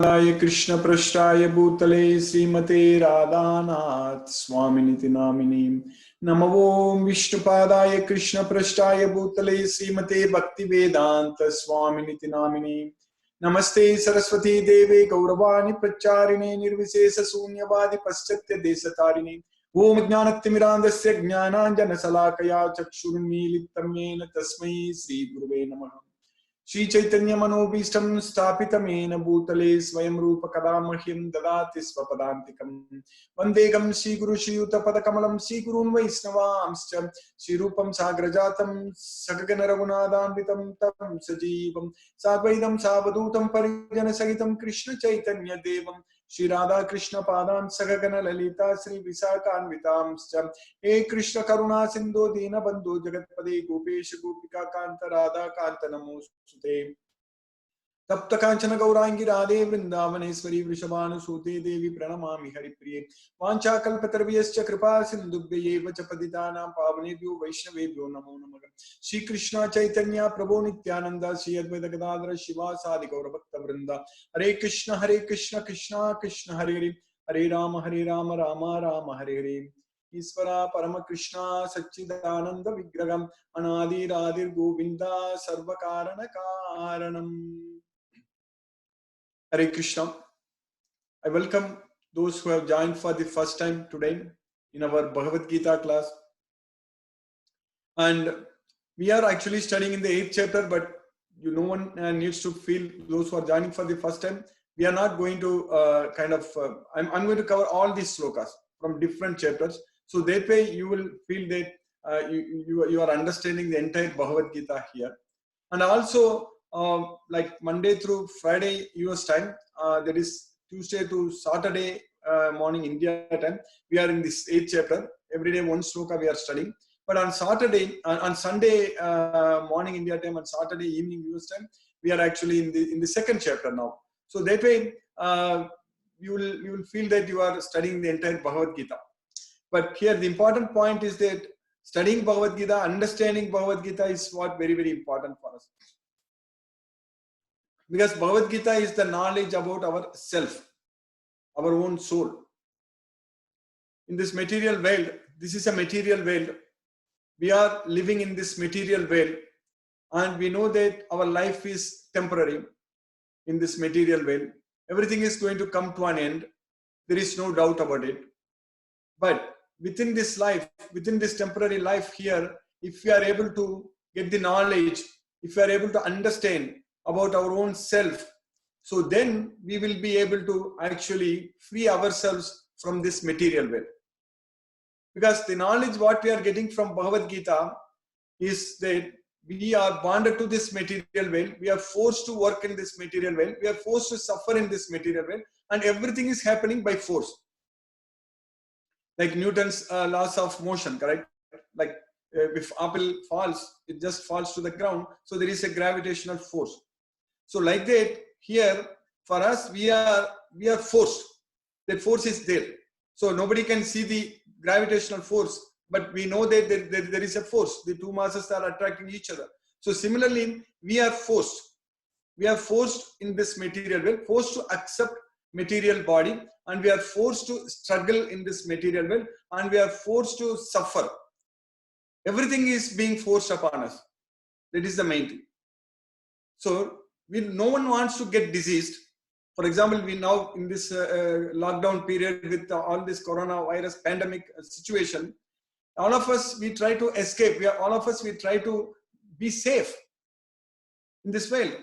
कृष्ण पृष्ठाय भूतले श्रीमते राधानाथ स्वामिनिति नामिनी नमो विष्णुपादाय कृष्ण पृष्ठाय भूतले श्रीमते भक्ति वेदांत स्वामिनिति नामिनी नमस्ते सरस्वती देवे गौरवाणी प्रचारिणे निर्विशेष शून्यवादी पश्चात्य देशतारिणे ओम ज्ञानतिमिरान्धस्य ज्ञानाञ्जनशलाकया चक्षुर्मीलितं येन तस्मै श्री गुरुवे नमः। श्री चैतन्य मनोभीष्टं स्थापितमेन भूतले स्वयं रूप कदा मह्यं ददाति स्वपदान्तिकं वन्देहं श्रीगुरु श्रीयुतपदकमलं श्रीगुरून् वैष्णवांश्च श्रीरूपं साग्रजातं सगगन रघुनाथान्वितं तं सजीवं साद्वैतं सावधूतं परिजनसहितं कृष्ण चैतन्य देवं श्री राधा कृष्ण पादान् सगगन ललिता श्री विशाखान्वितांश्च हे कृष्ण करुणा सिंधु दीन बंधु जगतपदे गोपेश गोपिका कांत राधा कांत नमोस्तुते तप्त कांचन गौरांगी राधे वृंदावनेश्वरी वृषभानुसूते देवी प्रणमामि हरिप्रिये वाञ्छाकल्पतरुभ्यश्च कृपा सिन्धुभ्यैव च पतितानां पावनेभ्यो वैष्णवेभ्यो नमो नमः। श्री कृष्ण चैतन्य प्रभु नित्यानंद श्री अद्वैत गदाधर शिवासादि गौरभक्तवृंद हरे कृष्ण कृष्ण कृष्ण हरे हरे हरे राम राम राम हरे हरे। ईश्वरा परम कृष्ण सच्चिदानंद विग्रहम अनादिरादिर गोविंदा सर्व कारण कारणम। Hare Krishna. I welcome those who have joined for the first time today in our Bhagavad Gita class. And we are actually studying in the 8th chapter, but no one needs to feel those who are joining for the first time. We are not going to I'm going to cover all these slokas from different chapters. So that way you will feel that you are understanding the entire Bhagavad Gita here. And also like Monday through Friday US time, that is Tuesday to Saturday morning India time, we are in this 8th chapter. Every day one sloka we are studying. But on Saturday, on Sunday morning India time, and Saturday evening US time, we are actually in the 2nd chapter now. So that way you will feel that you are studying the entire Bhagavad Gita. But here the important point is that studying Bhagavad Gita, understanding Bhagavad Gita is what very, very important for us. Because Bhagavad Gita is the knowledge about our self, our own soul. In this material world, this is a material world. We are living in this material world, and we know that our life is temporary in this material world. Everything is going to come to an end. There is no doubt about it. But within this life, within this temporary life here, if we are able to get the knowledge, if we are able to understand about our own self, so then we will be able to actually free ourselves from this material world. Because the knowledge what we are getting from Bhagavad Gita is that we are bonded to this material world, we are forced to work in this material world, we are forced to suffer in this material world, and everything is happening by force. Like Newton's laws of motion, correct? Like if apple falls, it just falls to the ground, so there is a gravitational force. So like that, here for us, we are forced. That force is there. So nobody can see the gravitational force, but we know that there is a force. The two masses are attracting each other. So similarly, we are forced. We are forced in this material world, forced to accept material body, and we are forced to struggle in this material world, and we are forced to suffer. Everything is being forced upon us. That is the main thing. So no one wants to get diseased. For example, we now in this lockdown period with all this coronavirus pandemic situation, all of us, we try to escape. We try to be safe in this world.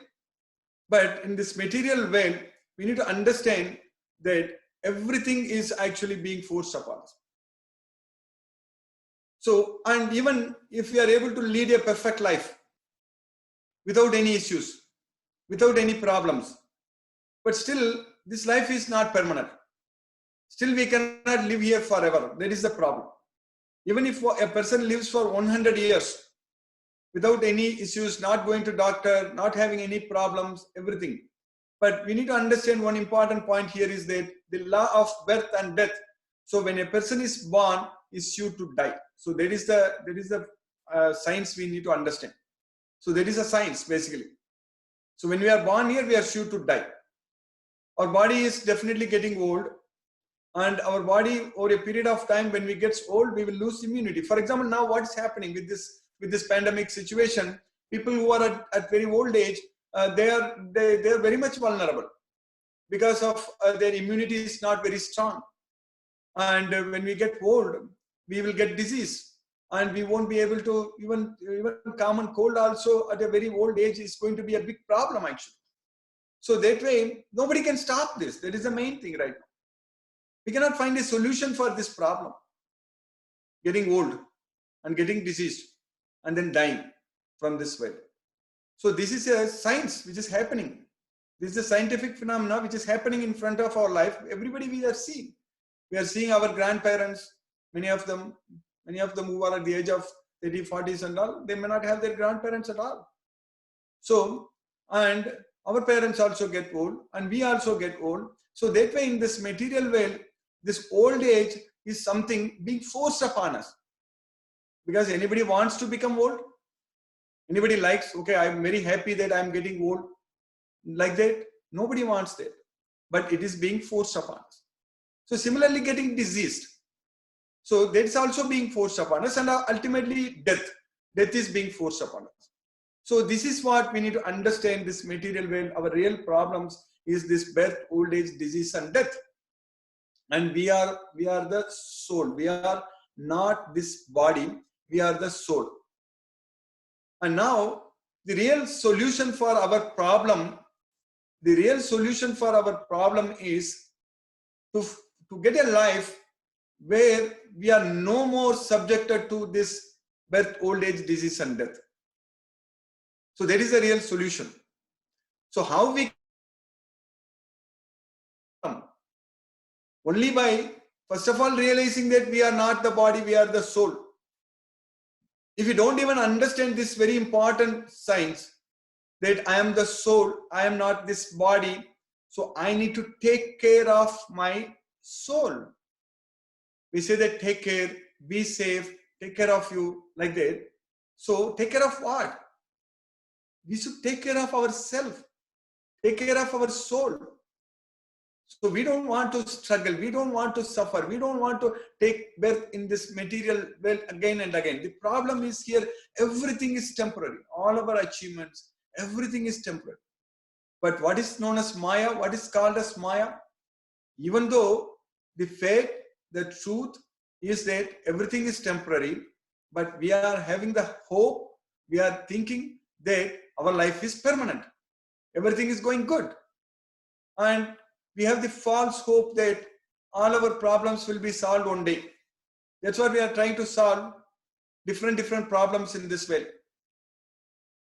But in this material world, we need to understand that everything is actually being forced upon us. So, and even if we are able to lead a perfect life without any issues, without any problems, but still this life is not permanent. Still we cannot live here forever. That is the problem. Even if a person lives for 100 years without any issues, not going to doctor, not having any problems, everything. But we need to understand one important point here is that the law of birth and death. So when a person is born, is sure to die. So there is the science we need to understand. So there is a science basically. So when we are born here, we are sure to die. Our body is definitely getting old, and our body over a period of time, when we get old, we will lose immunity. For example, now what is happening with this pandemic situation? People who are at very old age, they are very much vulnerable because of their immunity is not very strong. And when we get old, we will get disease, and we won't be able to even common cold also at a very old age is going to be a big problem actually. So that way, nobody can stop this. That is the main thing right now. We cannot find a solution for this problem. Getting old and getting diseased and then dying from this way. So this is a science which is happening. This is a scientific phenomena which is happening in front of our life. Everybody we are seeing. We are seeing our grandparents, many of them who are at the age of 30, 40s and all, they may not have their grandparents at all. So, and our parents also get old, and we also get old. So that way, in this material world, this old age is something being forced upon us. Because anybody wants to become old? Anybody likes, okay, I'm very happy that I'm getting old. Like that, nobody wants that. But it is being forced upon us. So similarly, getting diseased. So that's also being forced upon us, and ultimately death. Death is being forced upon us. So this is what we need to understand this material world. Our real problems is this birth, old age, disease and death. And we are the soul. We are not this body. We are the soul. And now the real solution for our problem, is to get a life where we are no more subjected to this birth, old age, disease and death. So that is the real solution. So how we come? Only by, first of all, realizing that we are not the body, we are the soul. If you don't even understand this very important science, that I am the soul, I am not this body, so I need to take care of my soul. We say that take care, be safe, take care of you, like that. So take care of what? We should take care of ourselves, take care of our soul. So we don't want to struggle, we don't want to suffer, we don't want to take birth in this material world again and again. The problem is here, everything is temporary. All of our achievements, everything is temporary. But what is known as Maya, what is called as Maya, even though the fact, the truth is that everything is temporary, but we are having the hope, we are thinking that our life is permanent. Everything is going good. And we have the false hope that all our problems will be solved one day. That's what we are trying to solve, different problems in this way.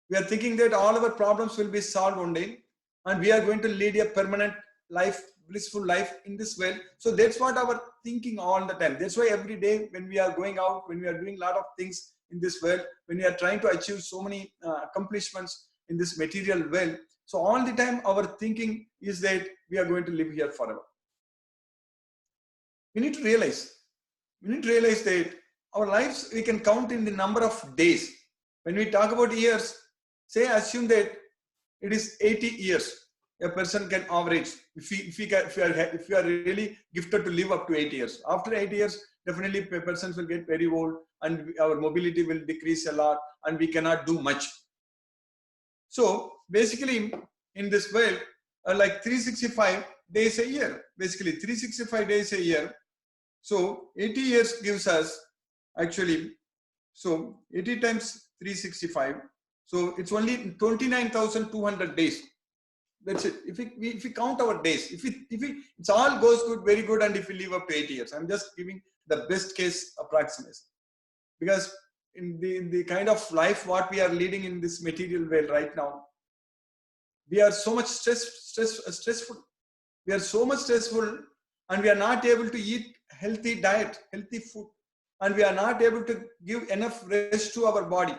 We are thinking that all our problems will be solved one day, and we are going to lead a permanent life, blissful life in this world. So that's what our thinking all the time. That's why every day when we are going out, when we are doing a lot of things in this world, when we are trying to achieve so many accomplishments in this material world, so all the time our thinking is that we are going to live here forever. We need to realize that our lives, we can count in the number of days. When we talk about years, say assume that it is 80 years a person can average. If you are really gifted to live up to 80 years. After 80 years, definitely persons will get very old and our mobility will decrease a lot and we cannot do much. So basically in this world, like 365 days a year, basically 365 days a year. So 80 years gives us actually, so 80 times 365. So it's only 29,200 days. That's it. If we count our days, if it all goes good, very good, and if we live up to 80 years, I'm just giving the best case approximation. Because in the kind of life what we are leading in this material world right now, we are so much stressful. We are so much stressful, and we are not able to eat healthy diet, healthy food, and we are not able to give enough rest to our body.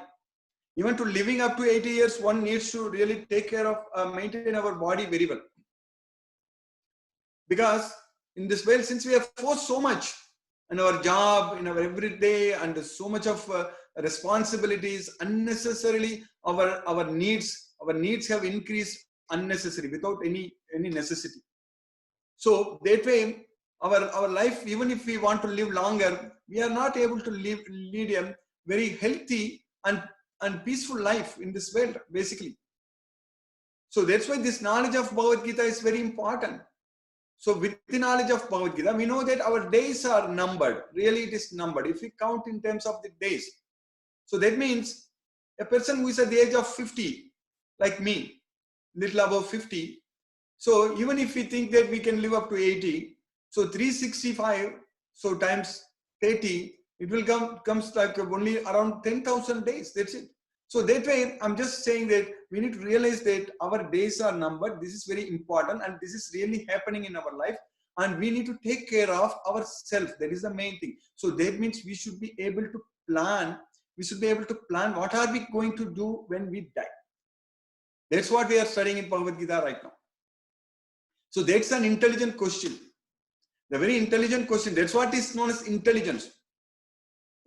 Even to living up to 80 years, one needs to really take care of, maintain our body very well. Because in this world, since we have forced so much in our job, in our everyday, and so much of responsibilities, unnecessarily our needs have increased unnecessarily without any necessity. So that way, our life, even if we want to live longer, we are not able to lead a very healthy and peaceful life in this world, basically. So that's why this knowledge of Bhagavad Gita is very important. So with the knowledge of Bhagavad Gita, we know that our days are numbered. Really, it is numbered. If we count in terms of the days. So that means a person who is at the age of 50, like me, little above 50. So even if we think that we can live up to 80, so 365, so times 30, it will comes like only around 10,000 days. That's it. So that way, I'm just saying that we need to realize that our days are numbered. This is very important, and this is really happening in our life. And we need to take care of ourselves. That is the main thing. So that means we should be able to plan. We should be able to plan what are we going to do when we die. That's what we are studying in Bhagavad Gita right now. So that's an intelligent question. The very intelligent question. That's what is known as intelligence.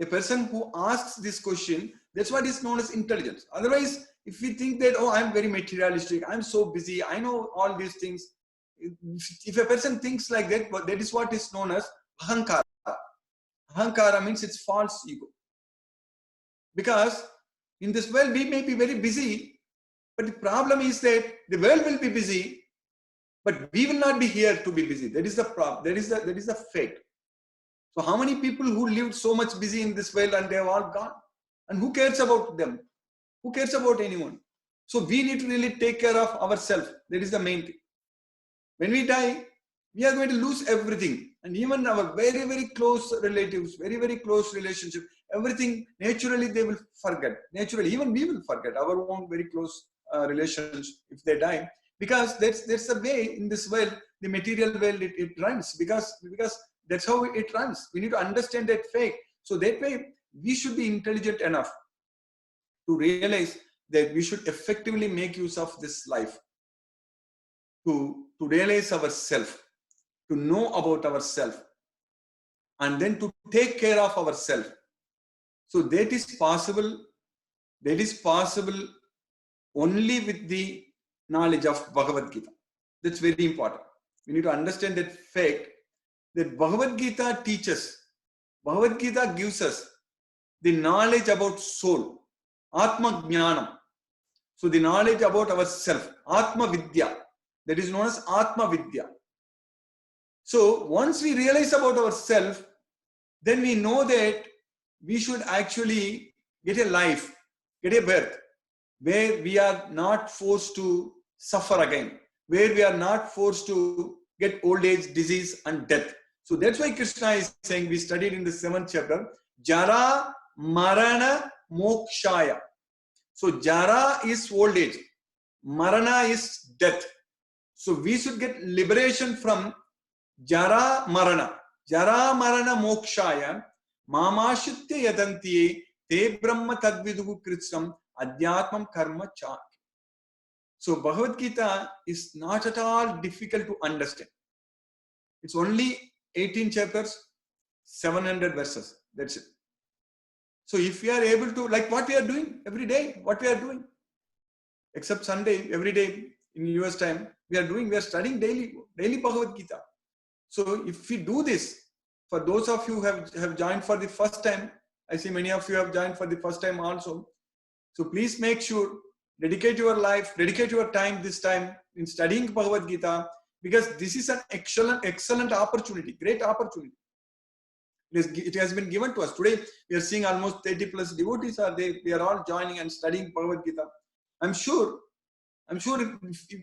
A person who asks this question, that's what is known as intelligence. Otherwise, if we think that, oh, I'm very materialistic, I'm so busy, I know all these things. If a person thinks like that, that is what is known as ahankara. Ahankara means it's false ego. Because in this world, we may be very busy, but the problem is that the world will be busy, but we will not be here to be busy. That is the problem. That is the fate. So how many people who lived so much busy in this world and they have all gone? And who cares about them? Who cares about anyone? So we need to really take care of ourselves. That is the main thing. When we die, we are going to lose everything. And even our very, very close relatives, very, very close relationship, everything, naturally they will forget. Naturally, even we will forget our own very close relations if they die. Because that's the way in this world, the material world, it runs. Because that's how it runs. We need to understand that fact. So that way, we should be intelligent enough to realize that we should effectively make use of this life to realize ourselves, to know about ourselves, and then to take care of ourselves. So that is possible. That is possible only with the knowledge of Bhagavad Gita. That's very important. We need to understand that fact that Bhagavad Gita teaches. Bhagavad Gita gives us the knowledge about soul, Atma Jnanam. So the knowledge about ourself, Atma Vidya, that is known as Atma Vidya. So once we realize about ourselves, then we know that we should actually get a life, get a birth, where we are not forced to suffer again, where we are not forced to get old age, disease, and death. So that's why Krishna is saying, we studied in the 7th chapter, Jara Marana Mokshaya. So Jara is old age, Marana is death. So we should get liberation from Jara Marana. Jara Marana Mokshaya Mamashitya Yadantiye Te Brahma Tadvidugu Kritsam Adhyatmam Karma Chak. So Bhagavad Gita is not at all difficult to understand. It's only 18 chapters, 700 verses. That's it. So if we are able to, like what we are doing every day, what we are doing, except Sunday, every day in US time, we are studying daily Bhagavad Gita. So if we do this, for those of you who have joined for the first time, I see many of you have joined for the first time also. So please make sure, dedicate your life, dedicate your time this time in studying Bhagavad Gita, because this is an excellent opportunity, great opportunity. It has been given to us. Today, we are seeing almost 30 plus devotees are there. We are all joining and studying Bhagavad Gita. I'm sure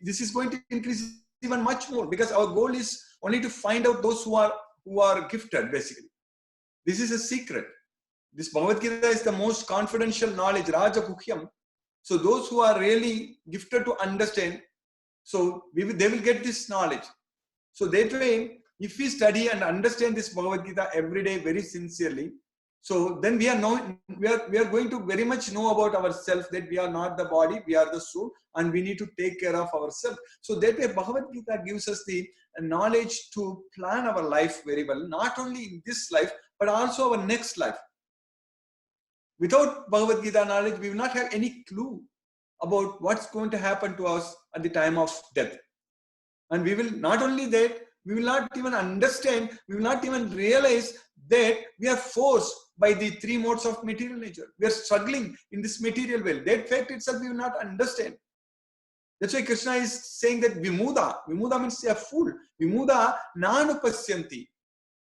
this is going to increase even much more, because our goal is only to find out those who are gifted, basically. This is a secret. This Bhagavad Gita is the most confidential knowledge, Raja Guhyam. So those who are really gifted to understand, so they will get this knowledge. So that way, if we study and understand this Bhagavad Gita every day very sincerely, so then we are going to very much know about ourselves, that we are not the body, we are the soul, and we need to take care of ourselves. So that way, Bhagavad Gita gives us the knowledge to plan our life very well, not only in this life, but also our next life. Without Bhagavad Gita knowledge, we will not have any clue about what's going to happen to us at the time of death. And we will not only that, we will not even understand, we will not even realize that we are forced by the three modes of material nature. We are struggling in this material world. That fact itself we will not understand. That's why Krishna is saying that Vimuda. Vimuda means a fool. Vimuda nanupasyanti.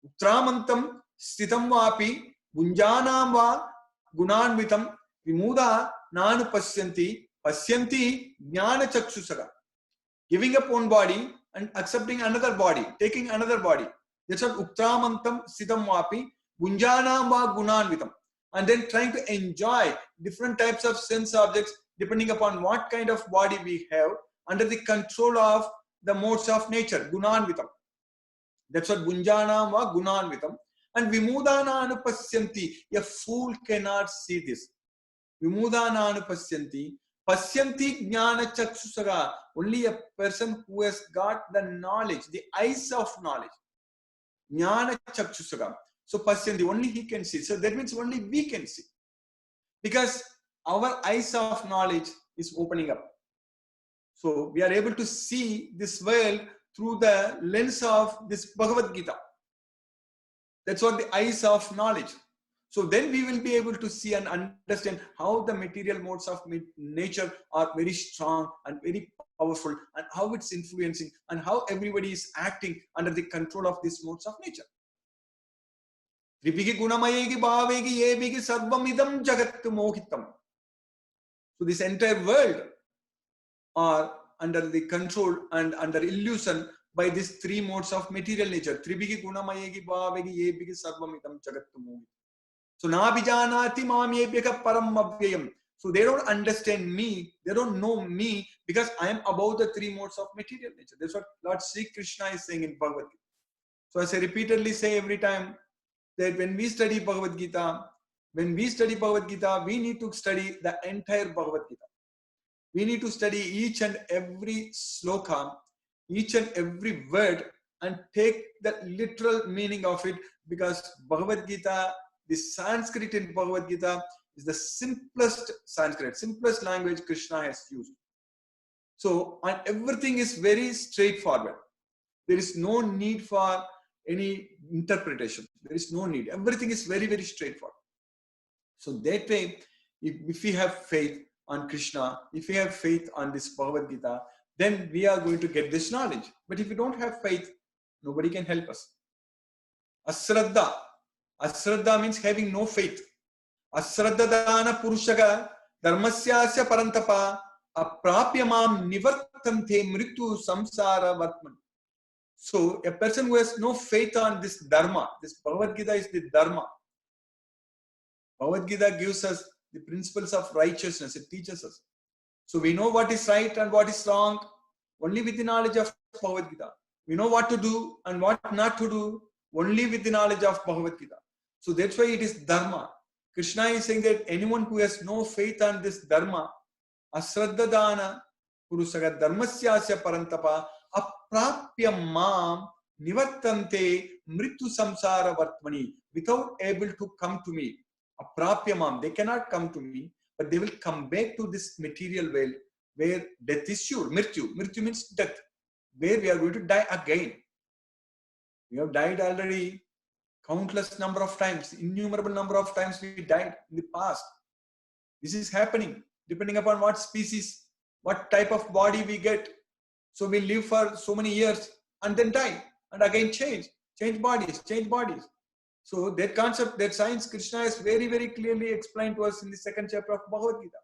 Utramantam stitam vapi bunjanam va gunanvitam. Vimuda nanupasyanti. Pasyanti jnana chakshusaka. Giving up one body and accepting another body, taking another body. That's what Utramantam stitam vapi bunjanam va gunanvitam. And then trying to enjoy different types of sense objects depending upon what kind of body we have under the control of the modes of nature, gunanvitam. That's what bunjanam va gunanvitam. And vimudana anupasyanti. A fool cannot see this. Vimudana anupasyanti. Pasyanti jnana chaksusaga. Only a person who has got the knowledge, the eyes of knowledge. Jnana chaksusaga. So pasyanti, only he can see. So that means only we can see. Because our eyes of knowledge is opening up. So we are able to see this world through the lens of this Bhagavad Gita. That's what the eyes of knowledge. So then we will be able to see and understand how the material modes of nature are very strong and very powerful, and how it's influencing, and how everybody is acting under the control of these modes of nature. Tripiki gunamayegi bhavegi yebigi sarvamidam jagat mohitam. So this entire world are under the control and under illusion by these three modes of material nature. Tribhigi gunamayegi bhavegi yebhigi sarvamidam jagattu mohitam. So nabhijanati mam yebhyaha param avyayam. So they don't understand me, they don't know me, because I am above the three modes of material nature. That's what Lord Sri Krishna is saying in Bhagavad Gita. So as I repeatedly say every time, that when we study Bhagavad Gita, we need to study the entire Bhagavad Gita. We need to study each and every sloka, each and every word, and take the literal meaning of it, because Bhagavad Gita, the Sanskrit in Bhagavad Gita is the simplest Sanskrit, simplest language Krishna has used. So, and everything is very straightforward. There is no need for any interpretation. There is no need. Everything is very, very straightforward. So that way, if we have faith on Krishna, if we have faith on this Bhagavad Gita, then we are going to get this knowledge. But if we don't have faith, nobody can help us. Asraddha. Asraddha means having no faith. Asraddha dana purushaga dharmasyasya parantapa aprapyamam nivartante mritu samsara vatman. So a person who has no faith on this dharma, this Bhagavad Gita is the dharma. Bhagavad Gita gives us the principles of righteousness. It teaches us. So we know what is right and what is wrong only with the knowledge of Bhagavad Gita. We know what to do and what not to do only with the knowledge of Bhagavad Gita. So that's why it is dharma. Krishna is saying that anyone who has no faith on this dharma, asraddha dana purusaga dharmasyasya parantapa aprapya mam nivartante mritu samsara vartmani. Without able to come to me. Aprapyamam, they cannot come to me, but they will come back to this material world where death is sure. Mrityu. Mrityu means death, where we are going to die again. We have died already countless number of times, innumerable number of times we died in the past. This is happening depending upon what species, what type of body we get. So we live for so many years and then die and again change bodies. So that concept, that science, Krishna has very, very clearly explained to us in the second chapter of Bhagavad Gita.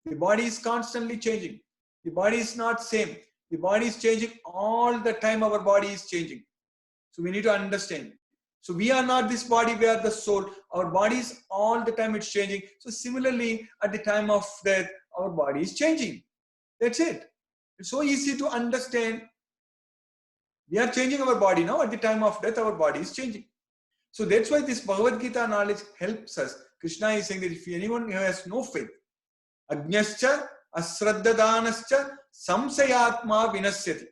The body is constantly changing. The body is not same. The body is changing all the time. Our body is changing. So we need to understand. So we are not this body, we are the soul. Our body is all the time it's changing. So similarly, at the time of death, our body is changing. That's it. It's so easy to understand. We are changing our body now. At the time of death, our body is changing. So that's why this Bhagavad Gita knowledge helps us. Krishna is saying that if anyone who has no faith, Ajñascha, Asraddhadanascha, Samsayatma Vinasyati.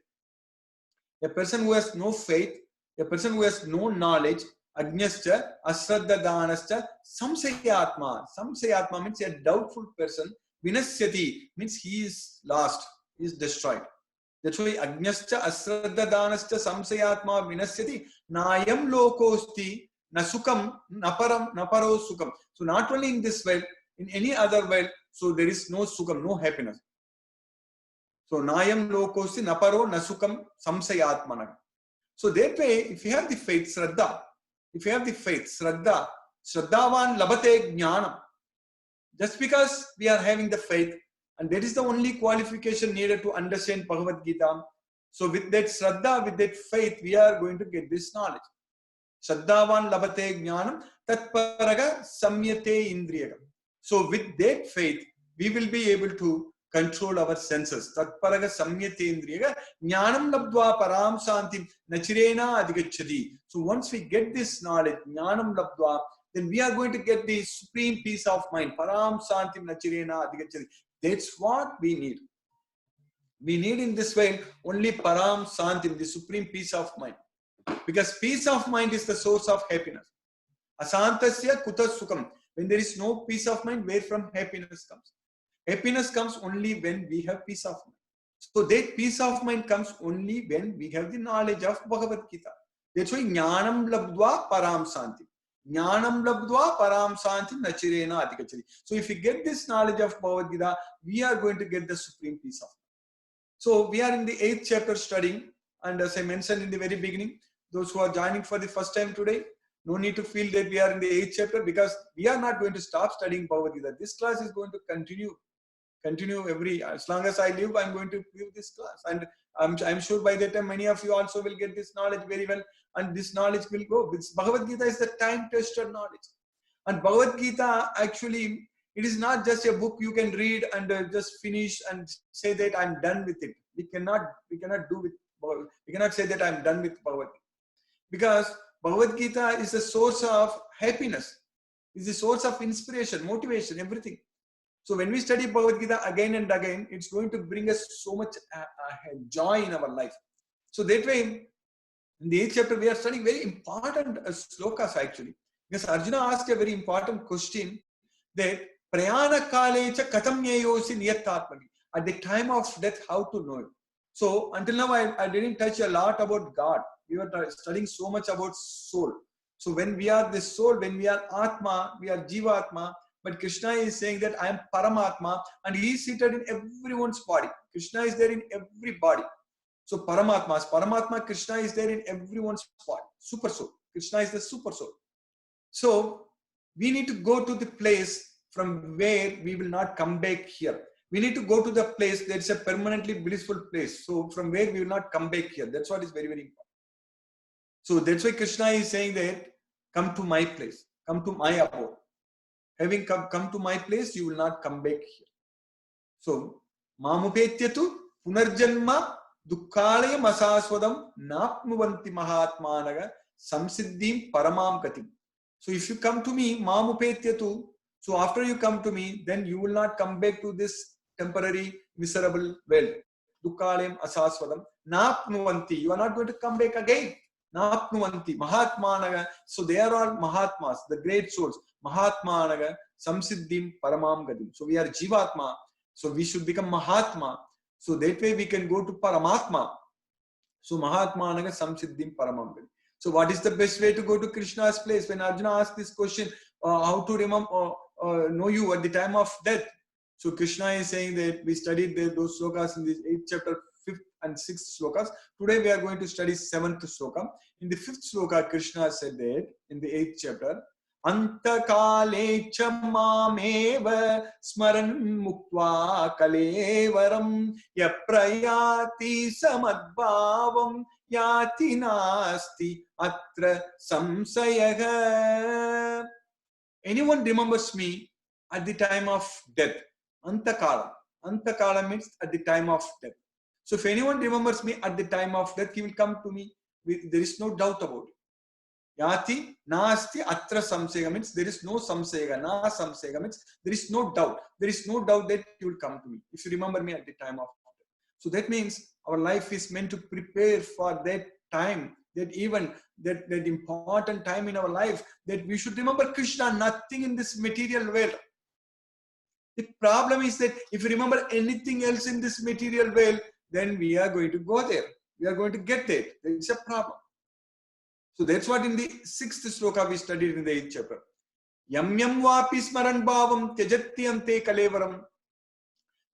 A person who has no faith, a person who has no knowledge, Ajñascha, Asraddhadanascha, Samsayatma. Samsayatma means a doubtful person. Vinasyati means he is lost, he is destroyed. That's why Agnyascha Asraddhadanascha Samsayatma Vinasyati Nayam Lokosti Nasukam Naparam Naparo Sukam. So not only in this world, in any other world, so there is no Sukam, no happiness. So Nayam Lokosti Naparo Nasukam Samsayatmanam. So that way, if you have the faith, Shraddha, if you have the faith, Shraddha, Shraddhavan Labate Jnanam. Just because we are having the faith, and that is the only qualification needed to understand Bhagavad Gita. So with that Shraddha, with that faith, we are going to get this knowledge. Shraddhavan Labate Jnanam Tatparaga Samyate Indriyagam. So with that faith, we will be able to control our senses. Tatparaga Samyate Indriyaga Jnanam Labdva Param Santim Nachirena Adhigachadi. So once we get this knowledge, Jnanam Labdva, then we are going to get the supreme peace of mind. Param Santim Nachirena Adhigachadi. That's what we need. We need in this way only Param Santim, the supreme peace of mind. Because peace of mind is the source of happiness. Asantasya kuta sukam. When there is no peace of mind, where from happiness comes? Happiness comes only when we have peace of mind. So that peace of mind comes only when we have the knowledge of Bhagavad Gita. That's why Jnanam Labdva Param Santi. Jnanam Labdva Param Santi Nachirena Adhikachari. So if we get this knowledge of Bhagavad Gita, we are going to get the supreme peace of mind. So we are in the 8th chapter studying, and as I mentioned in the very beginning, those who are joining for the first time today, no need to feel that we are in the 8th chapter, because we are not going to stop studying Bhagavad Gita. This class is going to continue as long as I live, I'm going to give this class, and I'm sure by that time many of you also will get this knowledge very well, and this knowledge will go. Bhagavad Gita is the time-tested knowledge, and Bhagavad Gita actually, it is not just a book you can read and just finish and say that I'm done with it. We cannot say that I'm done with Bhagavad Gita, because Bhagavad Gita is a source of happiness, is a source of inspiration, motivation, everything. So when we study Bhagavad Gita again and again, it's going to bring us so much joy in our life. So that way, in the 8th chapter, we are studying very important slokas actually. Because Arjuna asked a very important question that Prayana Kalecha Katam Nyayosi Niyatatmani. At the time of death, how to know it. So until now, I didn't touch a lot about God. We were studying so much about soul. So when we are the soul, when we are Atma, we are Jivatma. But Krishna is saying that I am Paramatma, and he is seated in everyone's body. Krishna is there in every body. So Paramatma, Krishna is there in everyone's body. Super soul. Krishna is the super soul. So we need to go to the place from where we will not come back here. We need to go to the place that is a permanently blissful place. So from where we will not come back here. That's what is very, very important. So that's why Krishna is saying that come to my place. Come to my abode. Having come to my place, you will not come back here. So, Mamupetyatu Punarjanma Dukkalayam Asaswadam Napnuvanti Mahatmanaga Samsiddhim Paramam Katim. So, if you come to me, Mamupetyatu, so after you come to me, then you will not come back to this temporary, miserable world. Dukkalayam Asaswadam Napnuvanti. You are not going to come back again. Napnuvanti Mahatmanaga. So, they are all Mahatmas, the great souls. Mahatmanaga Samsiddhim Paramam Gadim. So we are Jivatma. So we should become Mahatma. So that way we can go to Paramatma. So Mahatmanaga Samsiddhim Paramam Gadim. So what is the best way to go to Krishna's place? When Arjuna asked this question, how to remember, know you at the time of death. So Krishna is saying that we studied those slokas in this 8th chapter, 5th and 6th slokas. Today we are going to study 7th sloka. In the 5th sloka, Krishna said that in the 8th chapter, Antakale chamameva smaran muktva kalevaram yaprayati samadbhavam yati nasti atra samsayaga. Anyone remembers me at the time of death. Antakala. Antakala means at the time of death. So if anyone remembers me at the time of death, he will come to me. There is no doubt about it. Yati nasti atra samsega means there is no samsega. Na samsega means there is no doubt. There is no doubt that you will come to me if you remember me at the time of death. So that means our life is meant to prepare for that time, that even that important time in our life, that we should remember Krishna, nothing in this material world. The problem is that if you remember anything else in this material world, then we are going to go there. We are going to get there. It's a problem. So that's what in the 6th sloka we studied in the 8th chapter. Yam yam vapi smaran bhavam tyajatyante kalevaram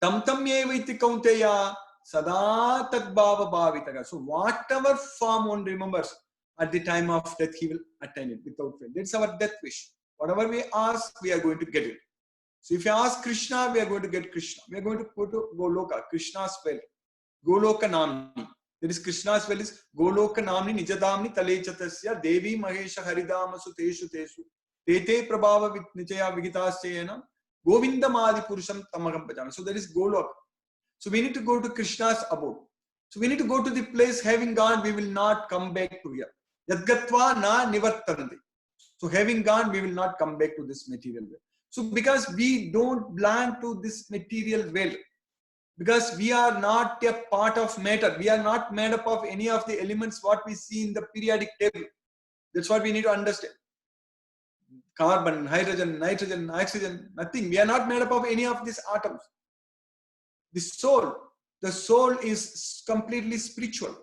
tam tam yevaiti kaunteya sada tad bhava bhavitaga. So whatever form one remembers at the time of death, he will attain it without fail. That's our death wish. Whatever we ask, we are going to get it. So if you ask Krishna, we are going to get Krishna. We are going to go to Goloka, Krishna's well. Goloka Namni. That is Krishna's well is Goloka Namni Nijadamni Talechatasya Devi Mahesha Haridama Suteshu Tesu Tete Prabhava Nichaya Vigitasayana Govinda Madi Purusham Tamagam Pajama. So that is Goloka. So we need to go to Krishna's abode. So we need to go to the place having gone, we will not come back to here. Yadgatva na nivartante. So having gone, we will not come back to this material world. So because we don't belong to this material world, because we are not a part of matter, we are not made up of any of the elements what we see in the periodic table. That's what we need to understand. Carbon, hydrogen, nitrogen, oxygen, nothing. We are not made up of any of these atoms. The soul is completely spiritual.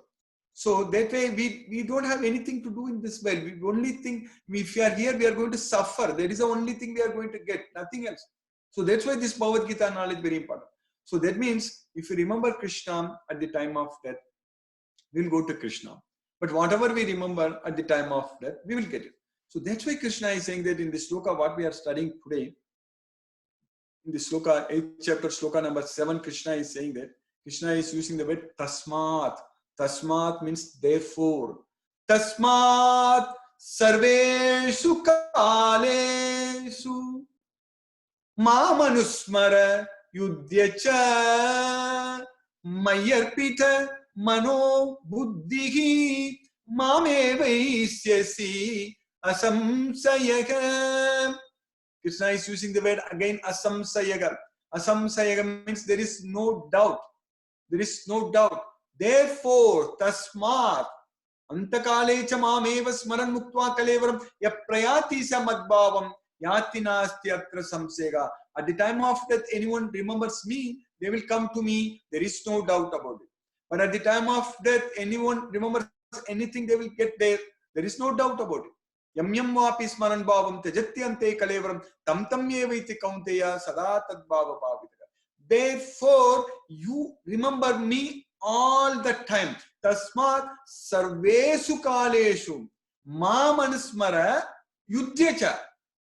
So that way we don't have anything to do in this world. We only think if we are here, we are going to suffer. That is the only thing we are going to get, nothing else. So that's why this Bhagavad Gita knowledge is very important. So that means if we remember Krishna at the time of death, we will go to Krishna. But whatever we remember at the time of death, we will get it. So that's why Krishna is saying that in the sloka what we are studying today, in the sloka, 8th chapter, sloka number 7, Krishna is saying that Krishna is using the word tasmat. Tasmat means therefore. Tasmat sarveshu kalesu mamanusmara yudhyacha mayarpita mano buddhihi mamevaishyasi asamsayaga. Krishna is using the word again asamsayaga. Asamsayaga means there is no doubt. There is no doubt. Therefore, tasmat antakale cha mameva smaran muktva kalevaram yaprayati samadbhavam yati nasti atra samsega. At the time of death, anyone remembers me, they will come to me. There is no doubt about it. But at the time of death, anyone remembers anything, they will get there. There is no doubt about it. Yam yam vapi smaran bhavam tejatyante kalevaram tam tam yevaiti kaunteya sada tad bhava bhavitaga. Therefore, you remember me all the time. Tasmat sarvesu kaleshu mam anusmara yudhyacha.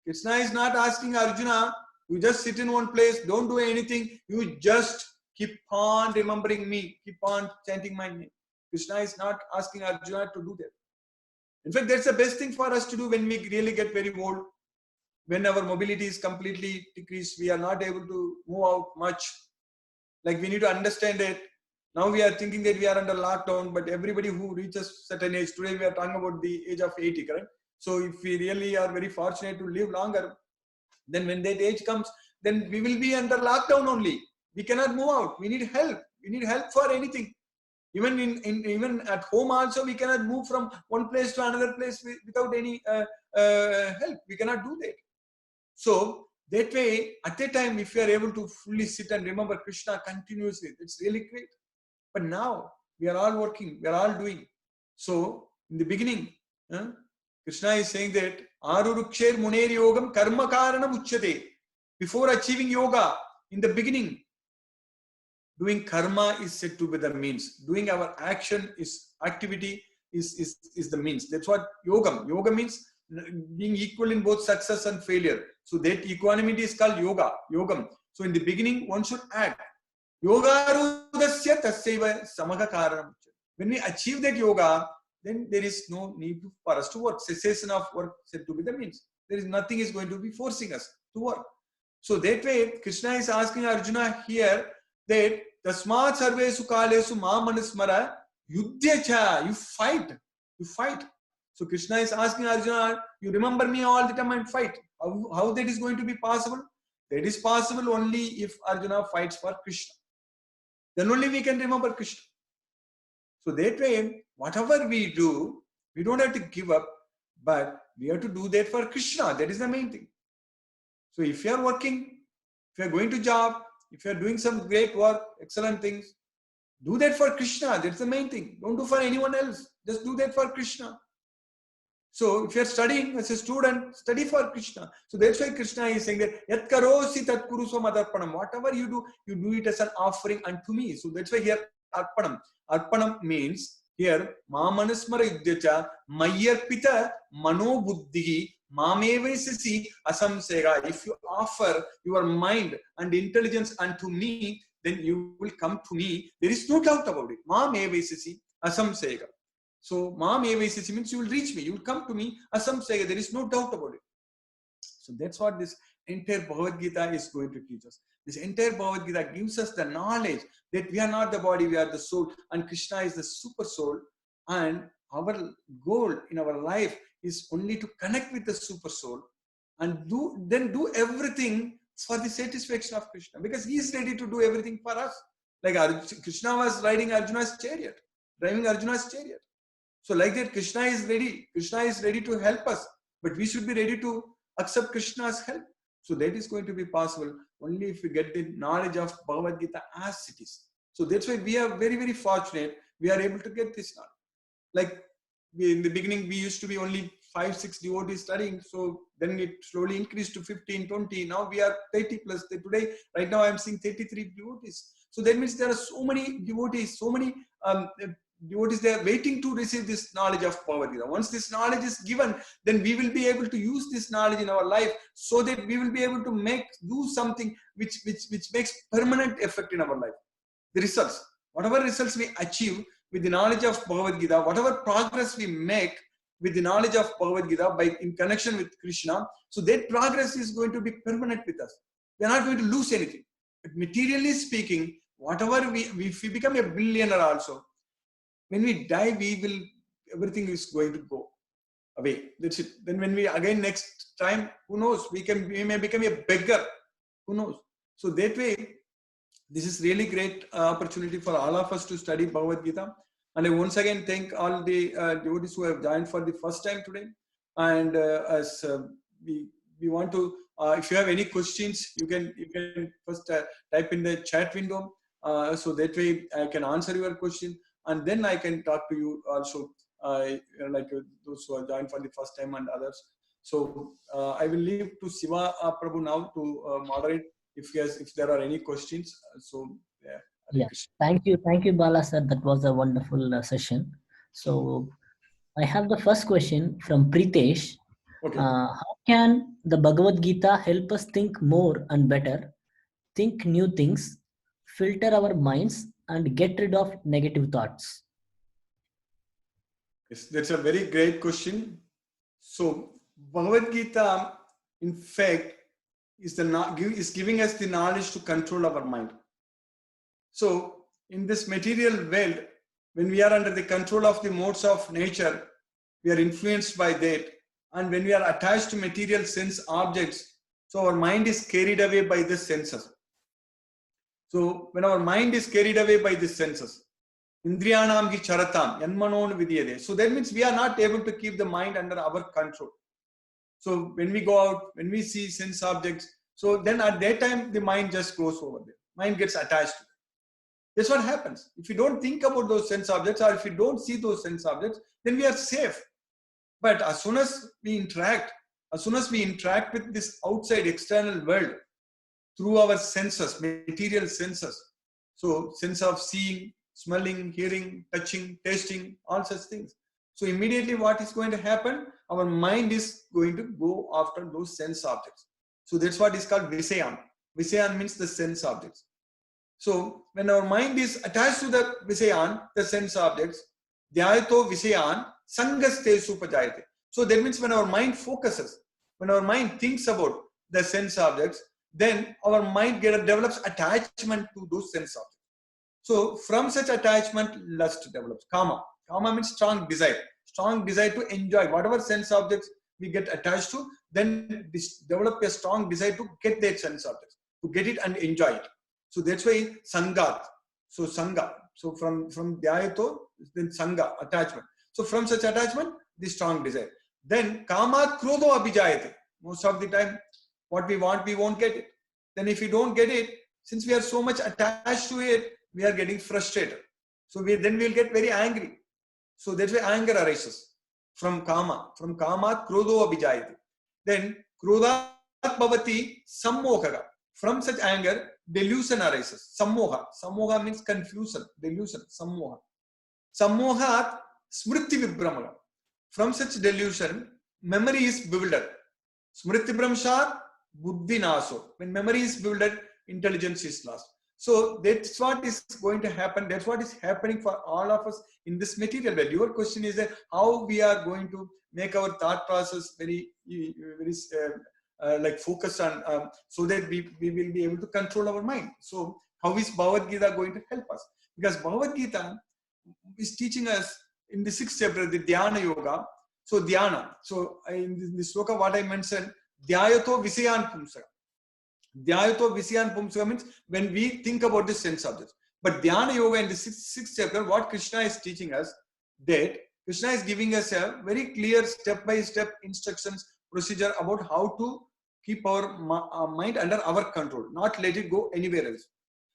Krishna is not asking Arjuna, you just sit in one place, don't do anything, you just keep on remembering me, keep on chanting my name. Krishna is not asking Arjuna to do that. In fact, that's the best thing for us to do when we really get very old. When our mobility is completely decreased, we are not able to move out much. Like we need to understand it. Now we are thinking that we are under lockdown, but everybody who reaches certain age, today we are talking about the age of 80, correct? So if we really are very fortunate to live longer, then when that age comes, then we will be under lockdown only. We cannot move out. We need help. We need help for anything. Even even at home also, we cannot move from one place to another place without any help. We cannot do that. So that way, at that time, if you are able to fully sit and remember Krishna continuously, it's really great. But now we are all working, we are all doing. So in the beginning, Krishna is saying that Aruruksher Muner Yogam Karma Karanam Uchyate. Before achieving yoga, in the beginning, doing karma is said to be the means. Doing our activity is the means. That's what yogam. Yoga means being equal in both success and failure. So that equanimity is called yoga. Yogam. So in the beginning, one should act. Yogarudasya tasyaiva samaha karanam. When we achieve that yoga, then there is no need for us to work. Cessation of work said to be the means. There is nothing is going to be forcing us to work. So that way, Krishna is asking Arjuna here that tasmat sarvesu kalesu mamanusmara yudhyacha. You fight. You fight. So Krishna is asking Arjuna, you remember me all the time and fight. How that is going to be possible? That is possible only if Arjuna fights for Krishna. Then only we can remember Krishna. So that way, whatever we do, we don't have to give up, but we have to do that for Krishna. That is the main thing. So if you are working, if you are going to job, if you are doing some great work, excellent things, Do that for Krishna. That's the main thing. Don't do for anyone else. Just do that for Krishna. So if you're studying as a student, study for Krishna. So that's why Krishna is saying that Yat karosi tat kuru swamadharpanam. Whatever you do it as an offering unto me. So that's why here arpanam. Arpanam means here mamanasmara yudhyacha mayarpita mano buddhi mamevaisasi asamsega. If you offer your mind and intelligence unto me, then you will come to me. There is no doubt about it. Mamevaisasi asamsega. So, Mam Evaisasi means you will reach me, you will come to me, asamsega, there is no doubt about it. So, that's what this entire Bhagavad Gita is going to teach us. This entire Bhagavad Gita gives us the knowledge that we are not the body, we are the soul, and Krishna is the super soul. And our goal in our life is only to connect with the super soul and do everything for the satisfaction of Krishna, because he is ready to do everything for us. Like Krishna was riding Arjuna's chariot, driving Arjuna's chariot. So like that, Krishna is ready. Krishna is ready to help us, but we should be ready to accept Krishna's help. So that is going to be possible only if we get the knowledge of Bhagavad Gita as it is. So that's why we are very, very fortunate. We are able to get this knowledge. Like in the beginning, we used to be only 5-6 devotees studying. So then it slowly increased to 15, 20. Now we are 30 plus. Today, right now, I am seeing 33 devotees. So that means there are so many devotees, so many devotees, they are waiting to receive this knowledge of Bhagavad Gita. Once this knowledge is given, then we will be able to use this knowledge in our life so that we will be able to do something which makes permanent effect in our life. The results, whatever results we achieve with the knowledge of Bhagavad Gita, whatever progress we make with the knowledge of Bhagavad Gita in connection with Krishna, so that progress is going to be permanent with us. We are not going to lose anything. But materially speaking, whatever if we become a billionaire also, when we die, everything is going to go away. That's it. Then when we again next time, who knows? We may become a beggar. Who knows? So that way, this is really great opportunity for all of us to study Bhagavad Gita. And I once again thank all the devotees who have joined for the first time today. And as we want to, if you have any questions, you can first type in the chat window. So that way I can answer your question. And then I can talk to you also, like those who are joined for the first time and others. So I will leave to Siva Prabhu now to moderate if there are any questions. So yeah, thank you, Bala sir. That was a wonderful session. So I have the first question from Pritesh. Okay. How can the Bhagavad Gita help us think more and better, think new things, filter our minds, and get rid of negative thoughts? Yes, that's a very great question. So Bhagavad Gita, in fact, is giving us the knowledge to control our mind. So in this material world, when we are under the control of the modes of nature, we are influenced by that. And when we are attached to material sense objects, so our mind is carried away by the senses. So when our mind is carried away by the senses, Indriyanam ki charatam, yanmanon vidyade. So that means we are not able to keep the mind under our control. So when we go out, when we see sense objects, so then at that time, the mind just goes over there. Mind gets attached to it. That's what happens. If you don't think about those sense objects, or if you don't see those sense objects, then we are safe. But as soon as we interact with this outside external world through our senses, material senses, so sense of seeing, smelling, hearing, touching, tasting, all such things. So immediately what is going to happen? Our mind is going to go after those sense objects. So that's what is called Visayan. Visayan means the sense objects. So when our mind is attached to the Visayan, the sense objects, Dhyayato Visayan Sangaste Supajayate. So that means when our mind focuses, when our mind thinks about the sense objects, then our mind develops attachment to those sense objects. So from such attachment, lust develops. Kama. Kama means strong desire to enjoy whatever sense objects we get attached to, then develop a strong desire to get that sense objects, to get it and enjoy it. So that's why Sangat. So Sangha. So from Dhyayato, then Sangha, attachment. So from such attachment, the strong desire. Then Kamat Krodho Abhijayate. Most of the time, what we want, we won't get it. Then if we don't get it, since we are so much attached to it, we are getting frustrated. So then we'll get very angry. So that's why anger arises from kama. From kama, krodho abhijayate. Then krodhat bhavati sammohaga. From such anger, delusion arises. Sammoha. Sammoha means confusion, delusion, sammoha. Sammohat smriti vibhramaga. From such delusion, memory is bewildered. Smriti vibhramshat buddhi naso. When memory is bewildered, intelligence is lost. So that's what is going to happen. That's what is happening for all of us in this material world. Your question is that how we are going to make our thought process very like focused on, so that we will be able to control our mind. So how is Bhagavad Gita going to help us? Because Bhagavad Gita is teaching us in the 6th chapter, the Dhyana Yoga. So Dhyana. So in the sloka, what I mentioned, Dhyayato Visayan Pumsaka. Dhyayato Visayan Pumsaka means when we think about the sense objects. But Dhyana Yoga in the 6th chapter, what Krishna is teaching us, that Krishna is giving us a very clear step-by-step instructions, procedure about how to keep our mind under our control, not let it go anywhere else.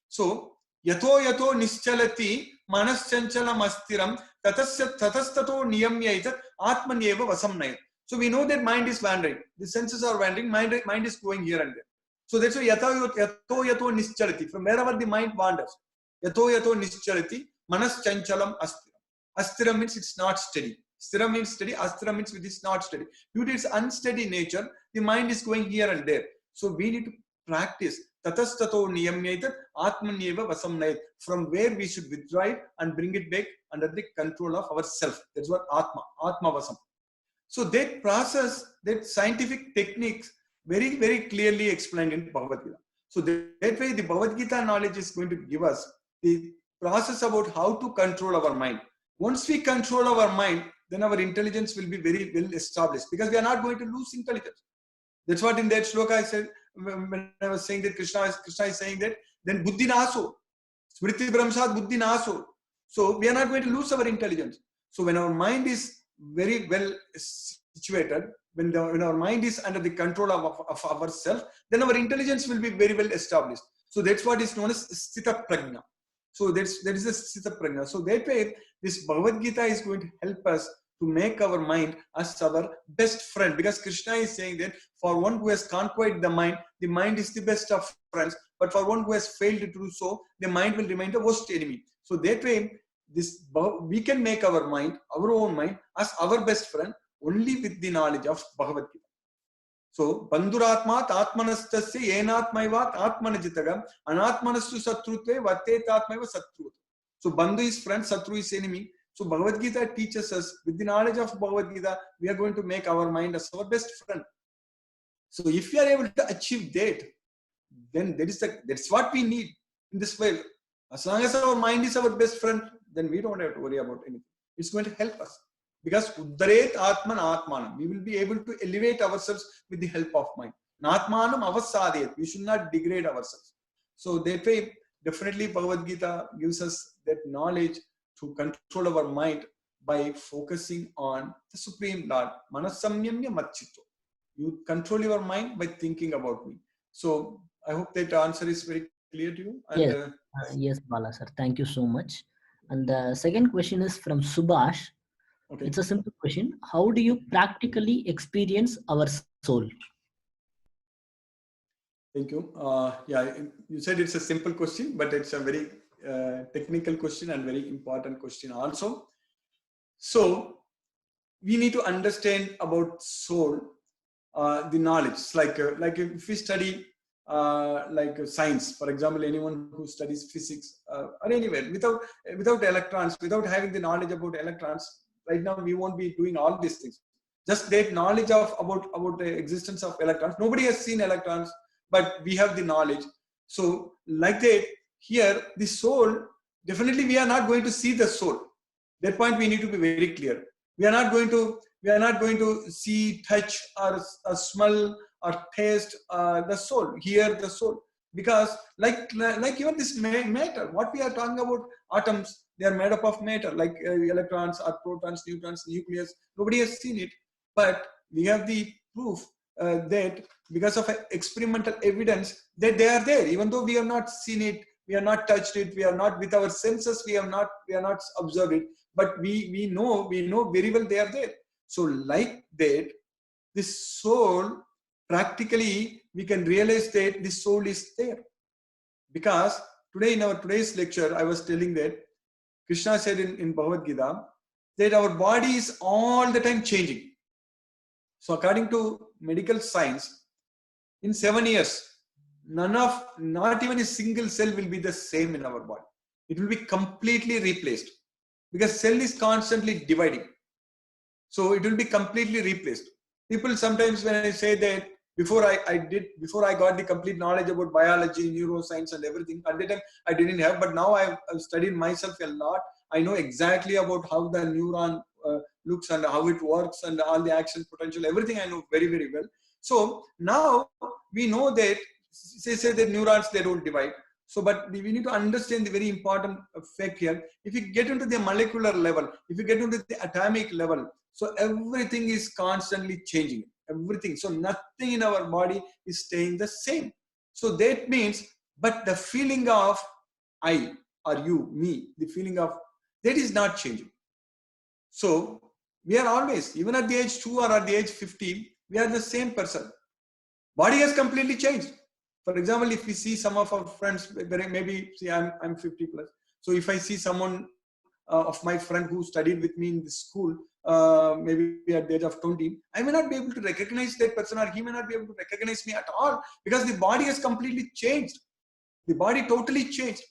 So, yato yato nischalati manaschanchalam astiram tatastato niyamyaitat atmanyeva vasamnayat. So we know that mind is wandering, the senses are wandering, mind is going here and there. So that's why yato yato nischalati, from wherever the mind wanders. Yato yato nischalati manaschanchalam astiram. Astiram means it's not steady. Stira means steady, astira means it is not steady. Due to its unsteady nature, the mind is going here and there. So we need to practice tatastato niyamyaitat atmanyeva vasamnayat, from where we should withdraw it and bring it back under the control of ourself. That's what atma vasam. So that process, that scientific techniques, very, very clearly explained in Bhagavad Gita. So that way the Bhagavad Gita knowledge is going to give us the process about how to control our mind. Once we control our mind, then our intelligence will be very well established, because we are not going to lose intelligence. That's what in that shloka I said, when I was saying that Krishna is saying that, then buddhi naso, smriti vibhramshat buddhi naso. So we are not going to lose our intelligence. So when our mind is very well situated, when our mind is under the control of ourselves, then our intelligence will be very well established. So that's what is known as sthita prajna. So there is a sthita prajna. So that way, this Bhagavad Gita is going to help us to make our mind as our best friend, because Krishna is saying that for one who has conquered the mind is the best of friends, but for one who has failed to do so, the mind will remain the worst enemy. So that way, we can make our mind, our own mind, as our best friend only with the knowledge of Bhagavad Gita. So, Bandhuratmat Atmanastasya Yenatmaivat Atmanajitagam Anatmanastu Satrutve Vatetatmaiva Satrut. So, Bandhu is friend, Satru is enemy. So, Bhagavad Gita teaches us, with the knowledge of Bhagavad Gita, we are going to make our mind as our best friend. So, if we are able to achieve that, then that's what we need in this world. As long as our mind is our best friend, then we don't have to worry about anything. It's going to help us. Because Uddaret Atman Atmanam, we will be able to elevate ourselves with the help of mind. Natmanam avasadiyat, we should not degrade ourselves. So that way, definitely Bhagavad Gita gives us that knowledge to control our mind by focusing on the Supreme Lord. Manasamyamya Matchito. You control your mind by thinking about me. So I hope that answer is very clear to you. And, yes, yes, Bala sir. Thank you so much. And the second question is from Subhash. Okay. It's a simple question. How do you practically experience our soul? Thank you. Yeah, you said it's a simple question, but it's a very technical question and very important question also. So we need to understand about soul, the knowledge. Like if we study like science, for example, anyone who studies physics or anywhere, without electrons, without having the knowledge about electrons, right now we won't be doing all these things. Just that knowledge about the existence of electrons. Nobody has seen electrons, but we have the knowledge. So like that, here the soul, definitely we are not going to see the soul. That point we need to be very clear. We are not going to see, touch, or smell, or taste the soul, hear the soul. Because like even this matter, what we are talking about, atoms, they are made up of matter, like electrons or protons, neutrons, nucleus. Nobody has seen it, but we have the proof that because of experimental evidence that they are there. Even though we have not seen it, we have not touched it, we are not with our senses, we are not observed it, but we know very well they are there. So like that, this soul, practically we can realize that this soul is there. Because today in our today's lecture, I was telling that Krishna said in Bhagavad Gita that our body is all the time changing. So according to medical science, in 7 years, not even a single cell will be the same in our body. It will be completely replaced, because cell is constantly dividing. So it will be completely replaced. People sometimes, when I say that before I got the complete knowledge about biology, neuroscience and everything, at the time I didn't have, but now I've studied myself a lot. I know exactly about how the neuron looks and how it works and all the action potential, everything I know very, very well. So now we know that, say that neurons, they don't divide. So, but we need to understand the very important fact here. If you get into the molecular level, if you get into the atomic level, so everything is constantly changing. Everything. So nothing in our body is staying the same. So that means, but the feeling of I or you, me, the feeling of that is not changing. So we are always, even at the age 2 or at the age 15, we are the same person. Body has completely changed. For example, if we see some of our friends, maybe see I'm 50 plus. So if I see someone of my friend who studied with me in the school, maybe at the age of 20, I may not be able to recognize that person, or he may not be able to recognize me at all, because the body has completely changed. The body totally changed.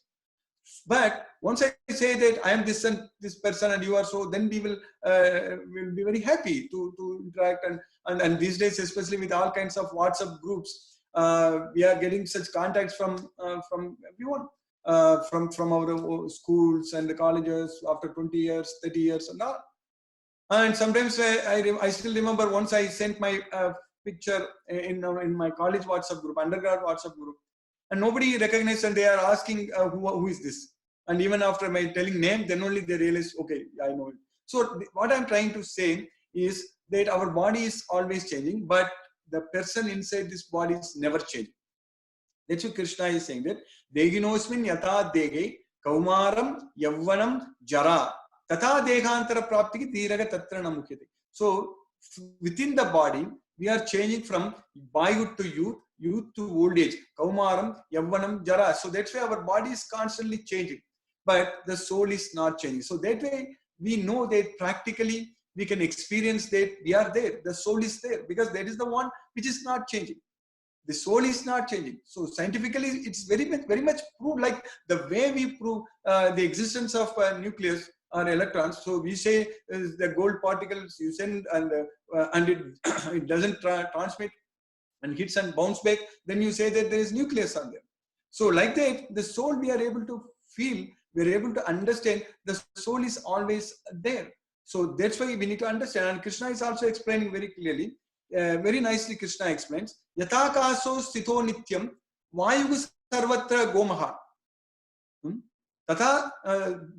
But once I say that I am this and this person and you are so, then we will be very happy to interact. And these days, especially with all kinds of WhatsApp groups, we are getting such contacts from everyone. From our schools and the colleges after 20 years, 30 years and all. And sometimes I still remember once I sent my picture in my college WhatsApp group, undergrad WhatsApp group, and nobody recognized, and they are asking who is this? And even after my telling name, then only they realize, okay, I know it. So what I'm trying to say is that our body is always changing, but the person inside this body is never changing. That's what Krishna is saying, that Deginosmin yata dege kaumaram yavvanam jara tata degantara praptiki tiraga tatra namukyate. So within the body, we are changing from boyhood to youth to old age, kaumaram yavvanam jara. So that's why our body is constantly changing, but the soul is not changing. So that way we know that practically we can experience that we are there, the soul is there, because that is the one which is not changing. The soul is not changing. So scientifically, it's very much proved, like the way we prove the existence of nucleus or electrons. So we say the gold particles you send and it doesn't transmit and hits and bounce back. Then you say that there is nucleus on there. So like that, the soul we are able to feel, we are able to understand. The soul is always there. So that's why we need to understand. And Krishna is also explaining very clearly. Very nicely Krishna explains, Yatakaso sthito nityam vayugu sarvatra gomaha tata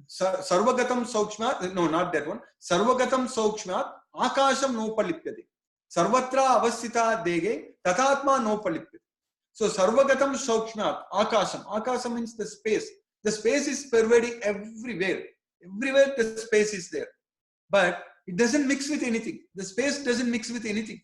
sarvagatam saukshmat, no, not that one, sarvagatam saukshmat akasham nopalipyate sarvatra avasthita dege tatatma nopalipyate. So sarvagatam saukshmat akasham means the space is pervading everywhere the space is there, but it doesn't mix with anything. The space doesn't mix with anything.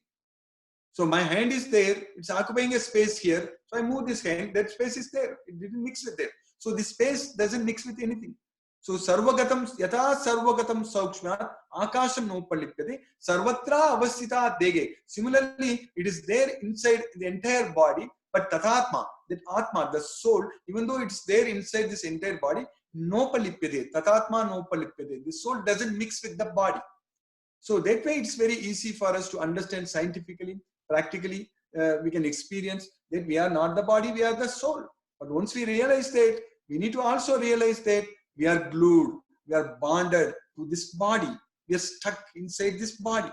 So my hand is there, it's occupying a space here. So I move this hand, that space is there. It didn't mix with it. So the space doesn't mix with anything. So sarvagatam, yata sarvagatam saukshmat, akasham nopalipyate, sarvatra avasthita dege. Similarly, it is there inside the entire body, but tatatma, that atma, the soul, even though it's there inside this entire body, nopalipyate, tatatma nopalipyate. The soul doesn't mix with the body. So that way it's very easy for us to understand scientifically, practically, we can experience that we are not the body, we are the soul. But once we realize that, we need to also realize that we are glued, we are bonded to this body, we are stuck inside this body,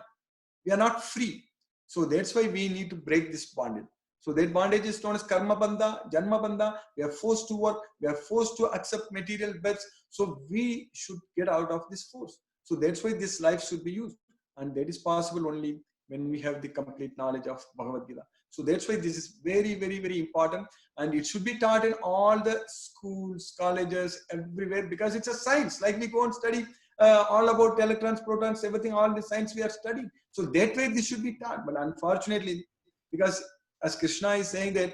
we are not free. So that's why we need to break this bondage. So that bondage is known as karma bandha, janma bandha. We are forced to work, we are forced to accept material births. So we should get out of this force. So that's why this life should be used. And that is possible only when we have the complete knowledge of Bhagavad Gita. So that's why this is very, very, very important. And it should be taught in all the schools, colleges, everywhere, because it's a science. Like we go and study all about electrons, protons, everything, all the science we are studying. So that way this should be taught. But unfortunately, because as Krishna is saying that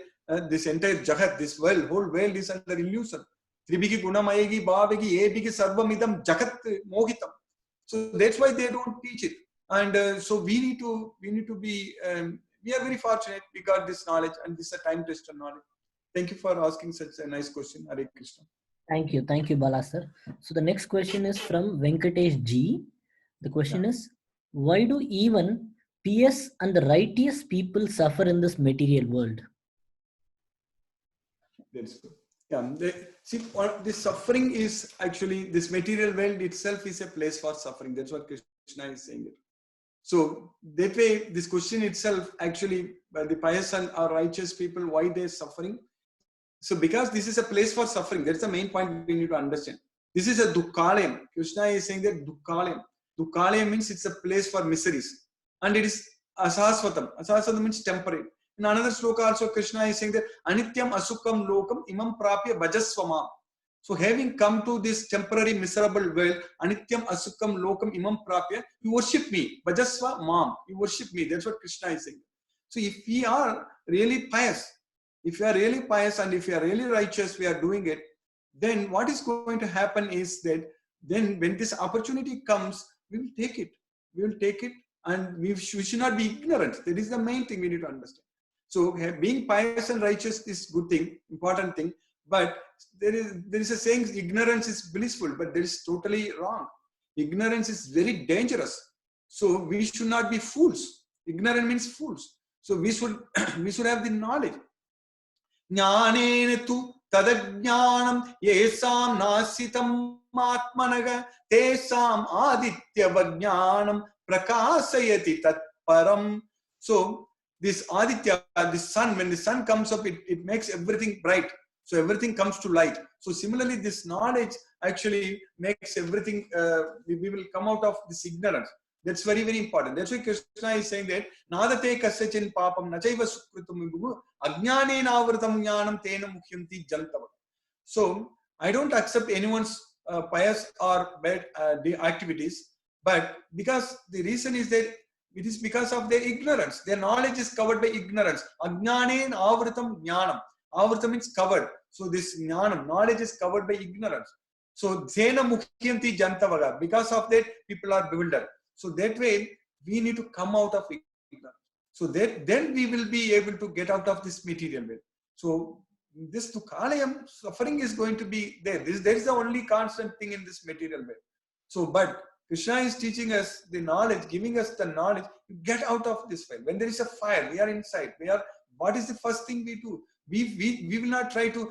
this entire Jagat, this world, whole world is under illusion. Tribhiki gunamayegi bhavegi ebhiki sarvamidam jagat mohitam. So that's why they don't teach it. And so we need to be, we are very fortunate we got this knowledge, and this is a time tested knowledge. Thank you for asking such a nice question, Hare Krishna. Thank you, Bala sir. So the next question is from Venkatesh G. The question is, why do even pious and the righteous people suffer in this material world? That's good. Yeah, see, this suffering is actually, this material world itself is a place for suffering. That's what Krishna is saying it. So that way, this question itself, actually, the pious and or righteous people, why they're suffering? So because this is a place for suffering, that's the main point we need to understand. This is a dukkhalayam. Krishna is saying that dukkhalayam. Dukkhalayam means it's a place for miseries. And it is asasvatam. Asasvatam means temporary. In another sloka also Krishna is saying that anityam asukham lokam imam prapya bhajasvamam. So having come to this temporary miserable world, anityam asukham lokam imam prapya, you worship me, bhajasva mam, you worship me. That's what Krishna is saying. So if we are really pious, if we are really pious and if we are really righteous, we are doing it, then what is going to happen is that then when this opportunity comes, we will take it. We will take it, and we should not be ignorant. That is the main thing we need to understand. So being pious and righteous is good thing, important thing, but there is a saying, ignorance is blissful, but that is totally wrong. Ignorance is very dangerous. So we should not be fools. Ignorant means fools. So we should have the knowledge. Jnanena tu tadajnanam yesam nasitam atmanaga tesam aditya vajnanam prakasayati tatparam. So this Aditya, the sun, when the sun comes up, it makes everything bright. So everything comes to light. So similarly, this knowledge actually makes everything, we will come out of this ignorance. That's very, very important. That's why Krishna is saying that nadate kasachin papam nachaiva sukritam vibhu ajnane navratam jnanam tena mukhyamti jantava. So I don't accept anyone's pious or bad activities, but because the reason is that it is because of their ignorance. Their knowledge is covered by ignorance. Ajnane avritam jnanam. Avritam means covered. So this jnanam, knowledge is covered by ignorance. So tena mukhyamti jantavaga. Because of that, people are bewildered. So that way, we need to come out of ignorance. So that then we will be able to get out of this material world. So this dukkhalayam, suffering is going to be there. There is the only constant thing in this material world. So, but Krishna is teaching us the knowledge, giving us the knowledge to get out of this world. When there is a fire, we are inside. What is the first thing we do? We will not try to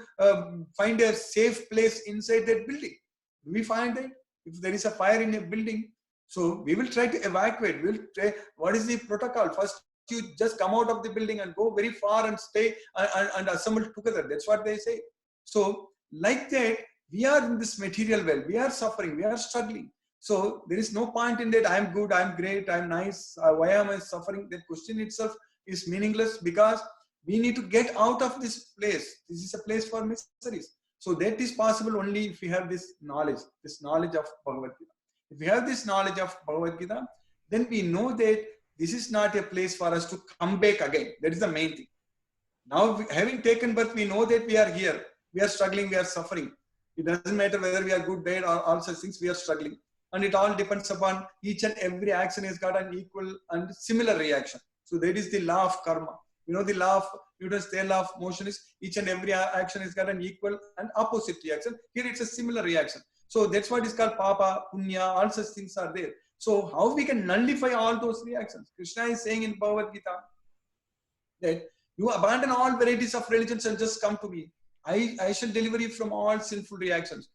find a safe place inside that building. We find that if there is a fire in a building, so we will try to evacuate. We will try. What is the protocol? First, you just come out of the building and go very far and stay and assemble together. That's what they say. So like that, we are in this material world. We are suffering. We are struggling. So there is no point in that I'm good, I'm great, I'm nice. Why am I suffering? That question itself is meaningless, because we need to get out of this place. This is a place for miseries. So that is possible only if we have this knowledge of Bhagavad Gita. If we have this knowledge of Bhagavad Gita, then we know that this is not a place for us to come back again. That is the main thing. Now, having taken birth, we know that we are here. We are struggling, we are suffering. It doesn't matter whether we are good, bad, or all such things, we are struggling. And it all depends upon each and every action has got an equal and similar reaction. So that is the law of karma. You know the law of Newton's their law of motion is each and every action has got an equal and opposite reaction. Here it's a similar reaction. So that's what is called papa, punya, all such things are there. So how we can nullify all those reactions? Krishna is saying in Bhagavad Gita that you abandon all varieties of religions and just come to me. I shall deliver you from all sinful reactions.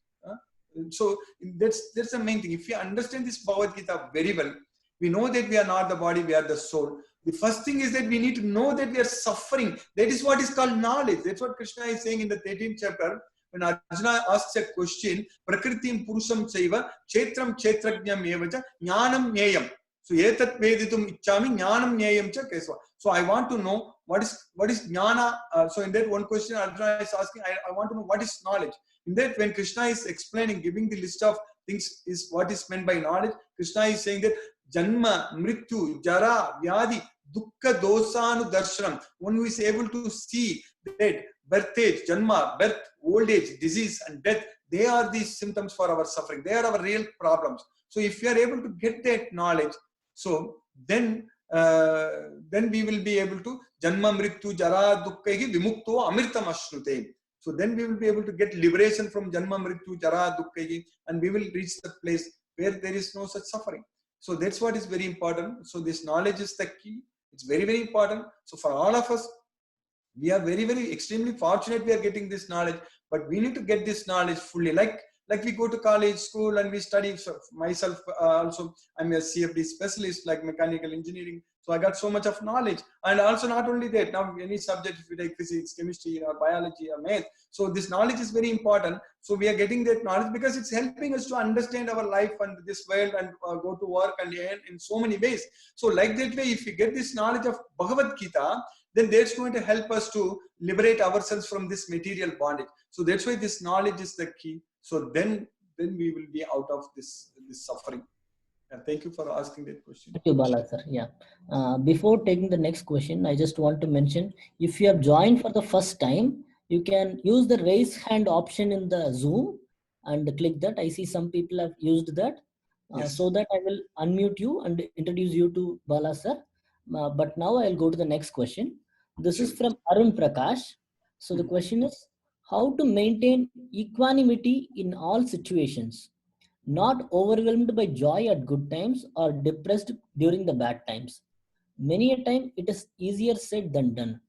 So that's the main thing. If we understand this Bhagavad Gita very well, we know that we are not the body, we are the soul. The first thing is that we need to know that we are suffering. That is what is called knowledge. That's what Krishna is saying in the 13th chapter. When Arjuna asks a question, Prakritim Purusham Chaiva, Chetram Chetrajnam Evaja, Jnanam Nyayam. So etat veditum ichchami jnanam jneyam cha kesava. So I want to know what is jnana. So in that one question Arjuna is asking, I want to know what is knowledge. In that, when Krishna is explaining, giving the list of things is what is meant by knowledge, Krishna is saying that janma, mrityu, jara, vyadi, dukkha, dosanu darshanam. One who is able to see that birth age, janma, birth, old age, disease and death, they are the symptoms for our suffering. They are our real problems. So if you are able to get that knowledge, so then we will be able to janma, mrityu, jara, dukkha, vimukto, amritam ashnute. So then we will be able to get liberation from janma, mrityu, jara, dukkha, and we will reach the place where there is no such suffering. So that's what is very important. So this knowledge is the key. It's very, very important. So for all of us, we are very, very extremely fortunate we are getting this knowledge, but we need to get this knowledge fully. Like we go to college, school, and we study. So myself also, I'm a CFD specialist, like mechanical engineering. So I got so much of knowledge. And also not only that, now any subject, if you take physics, chemistry, or biology, or math, so this knowledge is very important. So we are getting that knowledge because it's helping us to understand our life and this world and go to work and earn in so many ways. So like that way, if we get this knowledge of Bhagavad Gita, then that's going to help us to liberate ourselves from this material bondage. So that's why this knowledge is the key. So then we will be out of this suffering. And thank you for asking that question. Thank you, Bala sir. Yeah. Before taking the next question, I just want to mention, if you have joined for the first time, you can use the raise hand option in the Zoom and click that. I see some people have used that. Yes. So that I will unmute you and introduce you to Bala sir. But now I'll go to the next question. This is from Arun Prakash. So the question is, how to maintain equanimity in all situations? Not overwhelmed by joy at good times or depressed during the bad times. Many a time it is easier said than done.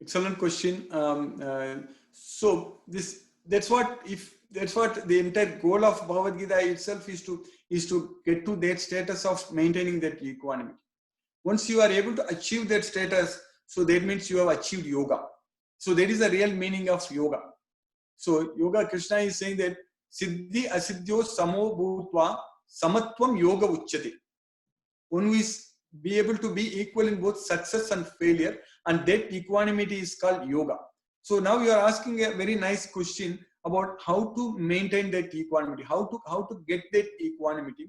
Excellent question. So that's what the entire goal of Bhagavad Gita itself is to get to that status of maintaining that equanimity. Once you are able to achieve that status, so that means you have achieved yoga. So that is the real meaning of yoga. So yoga, Krishna is saying that siddhi asiddhyo samo bhutva samatvam yoga uchyate. One who is be able to be equal in both success and failure, and that equanimity is called yoga. So now you are asking a very nice question about how to maintain that equanimity, how to get that equanimity.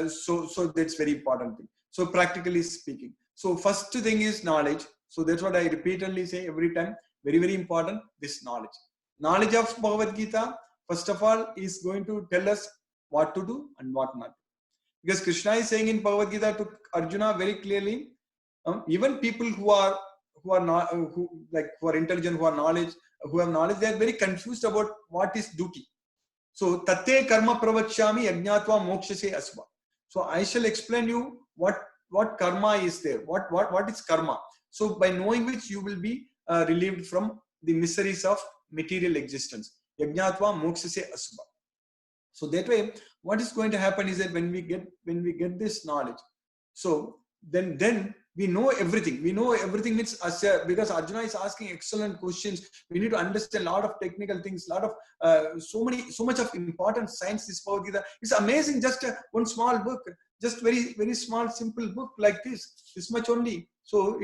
So that's very important thing. So practically speaking, so first thing is knowledge. So that's what I repeatedly say every time. Very, very important, this knowledge. Knowledge of Bhagavad Gita, first of all, is going to tell us what to do and what not to do. Because Krishna is saying in Bhagavad Gita to Arjuna very clearly, even people who are intelligent, who have knowledge, they are very confused about what is duty. So tate karma pravachyami yajnatva mokshase asva. So I shall explain you what karma is there. What is karma? So by knowing which you will be relieved from the miseries of material existence. Yajnatva mokshase asva. So that way, what is going to happen is that when we get this knowledge, so then we know everything. We know everything means because Arjuna is asking excellent questions. We need to understand a lot of technical things, a lot of so much of important science. This Bhagavad Gita, it's amazing. Just one small book, just very, very small, simple book like this much only. So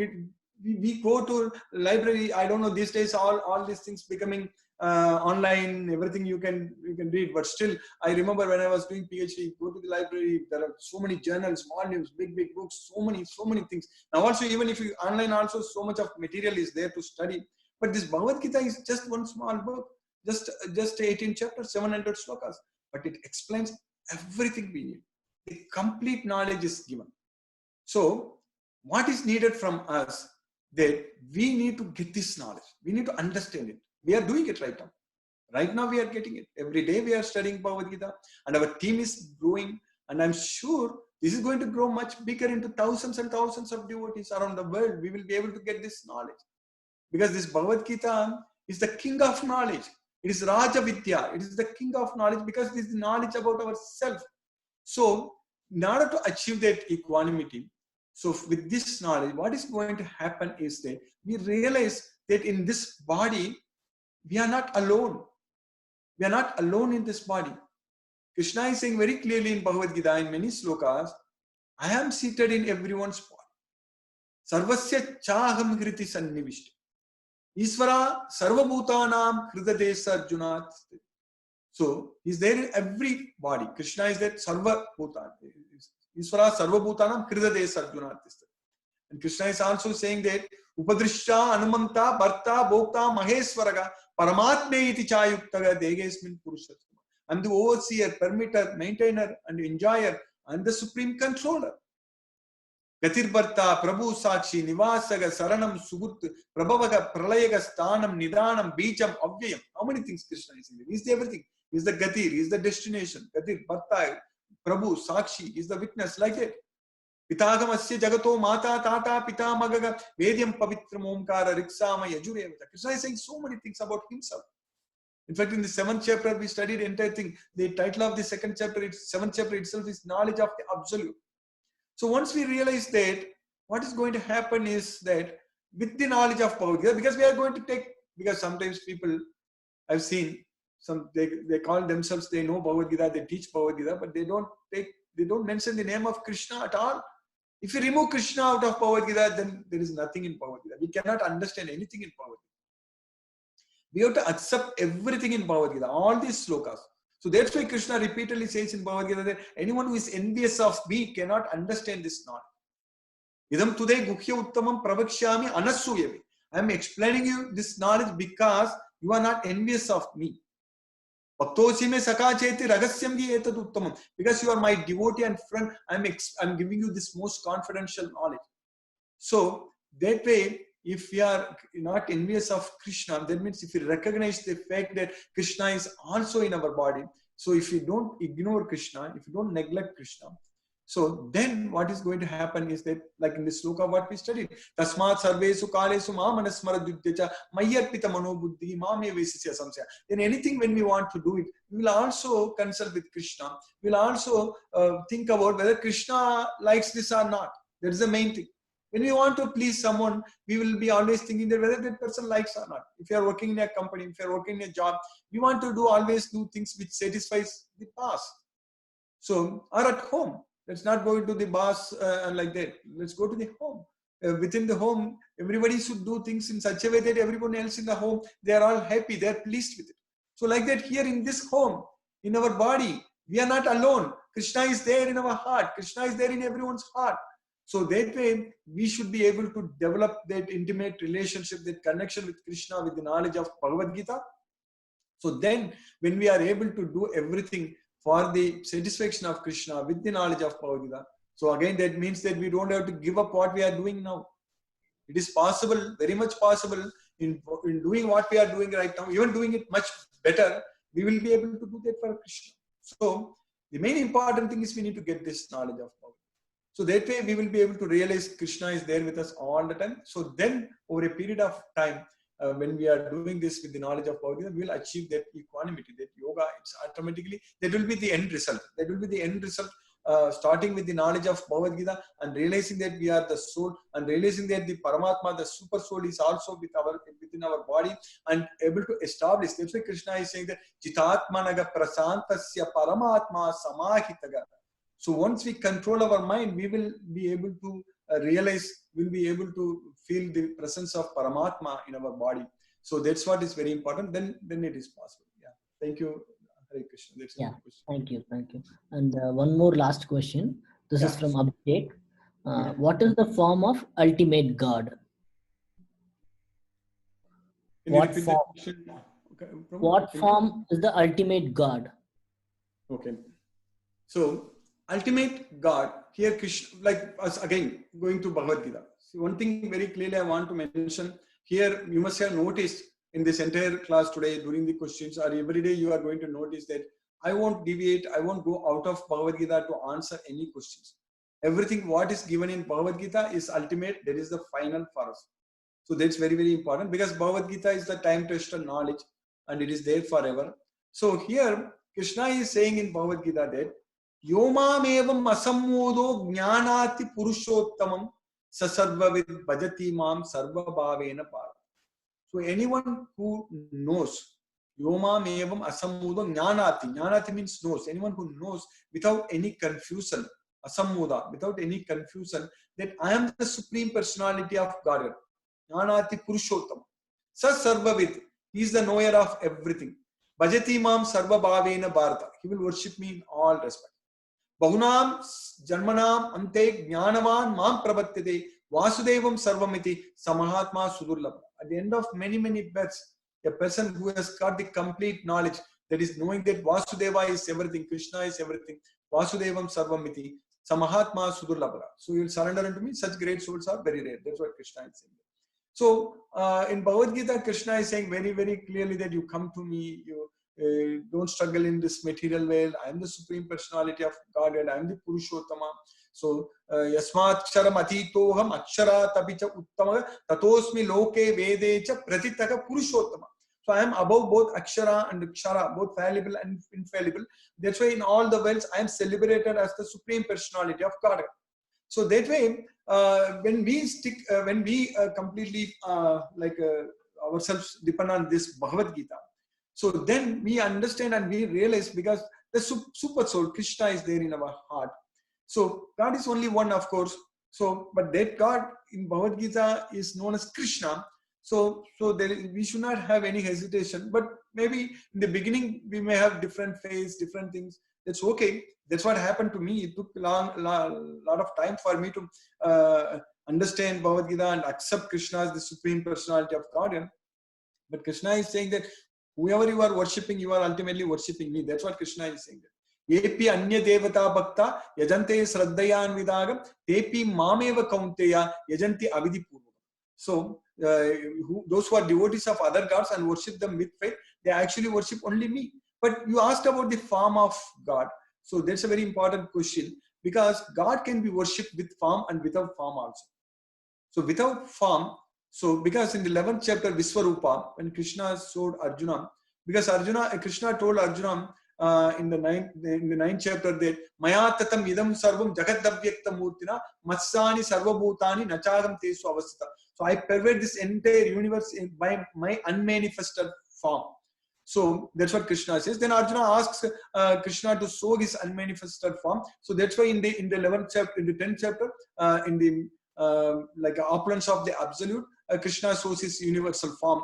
we go to library. I don't know, these days all these things becoming online, everything you can read, but still I remember when I was doing PhD, go to the library, there are so many journals, volumes, big books, so many things. Now also, even if you online also, so much of material is there to study, but this Bhagavad Gita is just one small book, just 18 chapters, 700 slokas, but it explains everything we need. The complete knowledge is given. So what is needed from us, that we need to get this knowledge, we need to understand it. We are doing it right now. Right now we are getting it. Every day we are studying Bhagavad Gita, and our team is growing, and I'm sure this is going to grow much bigger into thousands and thousands of devotees around the world. We will be able to get this knowledge, because this Bhagavad Gita is the king of knowledge. It is Raja Vidya. It is the king of knowledge, because it is knowledge about ourselves. So in order to achieve that equanimity, so with this knowledge, what is going to happen is that we realize that in this body, we are not alone. We are not alone in this body. Krishna is saying very clearly in Bhagavad Gita in many slokas, I am seated in everyone's body. Sarvasya chaham hriti sannivishta. Isvara sarvabhutanam hridadesa Arjuna. So he's there in every body. Krishna is there sarva bhutan. Isvara sarvabhutanam hridadesa Arjuna. And Krishna is also saying that Upadrishya Anumanta Bharta Bhokta Maheswaraga Paramatme iti chayuktaga degesmin purushatma. I'm the overseer, permitter, maintainer, and enjoyer, and the supreme controller. Gatir Bharta, Prabhu Sakshi, Nivasaga, Saranam, Sugut, Prabhavaga, Pralayaga, Sthanam, Nidanam, Bijam, Avyayam. How many things Krishna is in there? He's the everything. He's the Gatir, he's the destination. Gatir, Bharta, Prabhu, Sakshi, he's the witness, like that. Pitagamasya Jagato Mata Tata Pitamagaga Vedyam Pavitram Omkara Riksama Yajurevata. Krishna is saying so many things about himself. In fact, in the 7th chapter, we studied the entire thing. The title of the 2nd chapter, 7th chapter itself is Knowledge of the Absolute. So once we realize that, what is going to happen is that with the knowledge of Bhagavad Gita, because we are going to take, because sometimes people, I've seen, they call themselves, they know Bhagavad Gita, they teach Bhagavad Gita, but they don't mention the name of Krishna at all. If you remove Krishna out of Bhagavad Gita, then there is nothing in Bhagavad Gita. We cannot understand anything in Bhagavad Gita. We have to accept everything in Bhagavad Gita, all these slokas. So that's why Krishna repeatedly says in Bhagavad Gita that anyone who is envious of me cannot understand this knowledge. Idam tudai guhya uttamam pravakshyami anasuyavi. I am explaining you this knowledge because you are not envious of me. Because you are my devotee and friend, I'm giving you this most confidential knowledge. So that way, if we are not envious of Krishna, that means if we recognize the fact that Krishna is also in our body, so if we don't ignore Krishna, if we don't neglect Krishna, so then what is going to happen is that, like in the sloka what we studied, Tasmat sarvesu kalesu mamanasmaradudyacha mayyarpita manobuddhi mame vesisya samsaya. Then anything when we want to do it, we will also consult with Krishna. We will also think about whether Krishna likes this or not. That is the main thing. When we want to please someone, we will be always thinking that whether that person likes or not. If you are working in a company, if you are working in a job, we want to always do things which satisfies the boss. So, or at home. Let's not go into the boss like that. Let's go to the home. Within the home, everybody should do things in such a way that everyone else in the home, they are all happy, they are pleased with it. So like that here in this home, in our body, we are not alone. Krishna is there in our heart. Krishna is there in everyone's heart. So that way, we should be able to develop that intimate relationship, that connection with Krishna, with the knowledge of Bhagavad Gita. So then, when we are able to do everything for the satisfaction of Krishna with the knowledge of Bhagavad Gita, so again that means that we don't have to give up what we are doing now. It is possible, very much possible, in doing what we are doing right now, even doing it much better, we will be able to do that for Krishna. So the main important thing is we need to get this knowledge of Bhagavad Gita. So that way we will be able to realize Krishna is there with us all the time. So then over a period of time, when we are doing this with the knowledge of Bhagavad Gita, we will achieve that equanimity, that yoga, it's automatically, that will be the end result. That will be the end result, starting with the knowledge of Bhagavad Gita and realizing that we are the soul and realizing that the Paramatma, the super soul is also within our body and able to establish. That's why Krishna is saying that Chitatmanaga prasantasya Paramatma samahitaga. So once we control our mind, we will be able to realize, we'll be able to feel the presence of Paramatma in our body. So that's what is very important. Then it is possible. Yeah. Thank you, Hare Krishna. That's thank you. And one more last question. This is from Abhishek. What is the form of ultimate God? What form is the ultimate God? Okay. So ultimate God, here Krishna, like us again, going to Bhagavad Gita. So one thing very clearly I want to mention, here you must have noticed in this entire class today during the questions or every day you are going to notice that I won't deviate, I won't go out of Bhagavad Gita to answer any questions. Everything what is given in Bhagavad Gita is ultimate, that is the final for us. So that's very, very important because Bhagavad Gita is the time-tested knowledge and it is there forever. So here Krishna is saying in Bhagavad Gita that Yomam evam asammodo jnanati purushottamam sasarvavid bhajati mam sarva bhavena bhava. So anyone who knows, Yomam evam asammuda jnanati. Jnanati means knows. Anyone who knows without any confusion. Asammuda, without any confusion, that I am the Supreme Personality of Godhead. Jnanati Purushottama. Sa Sarvavid. He is the knower of everything. Bhajati mam sarva bhavena bharata. He will worship me in all respect. Bahunam janmanam ante jnanavan mam prabatyate vasudevam sarvamiti samahatma sudurlabha. At the end of many births, a person who has got the complete knowledge, that is knowing that Vasudeva is everything, Krishna is everything, Vasudevam sarvamiti samahatma sudurlabha. So you will surrender unto me. Such great souls are very rare. That's what Krishna is saying. So in Bhagavad Gita, Krishna is saying very clearly that you come to me, you don't struggle in this material world. I am the Supreme Personality of Godhead. I am the Purushottama. So yasmat ksharam atitoham akshara tapicha uttama tatosmi loke vedecha pratitaka purushottama. So I am above both akshara and kshara, both fallible and infallible. That's why in all the worlds I am celebrated as the Supreme Personality of Godhead. So that way, when we completely ourselves depend on this Bhagavad Gita, so then we understand and we realize, because the super soul Krishna is there in our heart. So God is only one, of course. So, but that God in Bhagavad Gita is known as Krishna. So we should not have any hesitation. But maybe in the beginning we may have different faiths, different things. That's okay. That's what happened to me. It took a lot of time for me to understand Bhagavad Gita and accept Krishna as the Supreme Personality of Godhead. But Krishna is saying that whoever you are worshipping, you are ultimately worshipping me. That's what Krishna is saying. Yepi anya devata bhakta yajante sraddhayan vidagam tepi mameva kaunteya yajanti avidhi purva. So those who are devotees of other gods and worship them with faith, they actually worship only me. But you asked about the form of God. So that's a very important question, because God can be worshipped with form and without form also. So without form, so because in the 11th chapter Viswarupa, when Krishna showed Arjuna, because Krishna told Arjuna in the 9th chapter that Maya tatam idam sarvam jagadavvyaktam murtina matsani sarvabhutani nachagam tesu avastita. So I pervade this entire universe by my unmanifested form. So that's what Krishna says. Then Arjuna asks Krishna to show his unmanifested form. So that's why in the 11th chapter, in the 10th chapter, in the like opulence of the absolute, Krishna shows his universal form.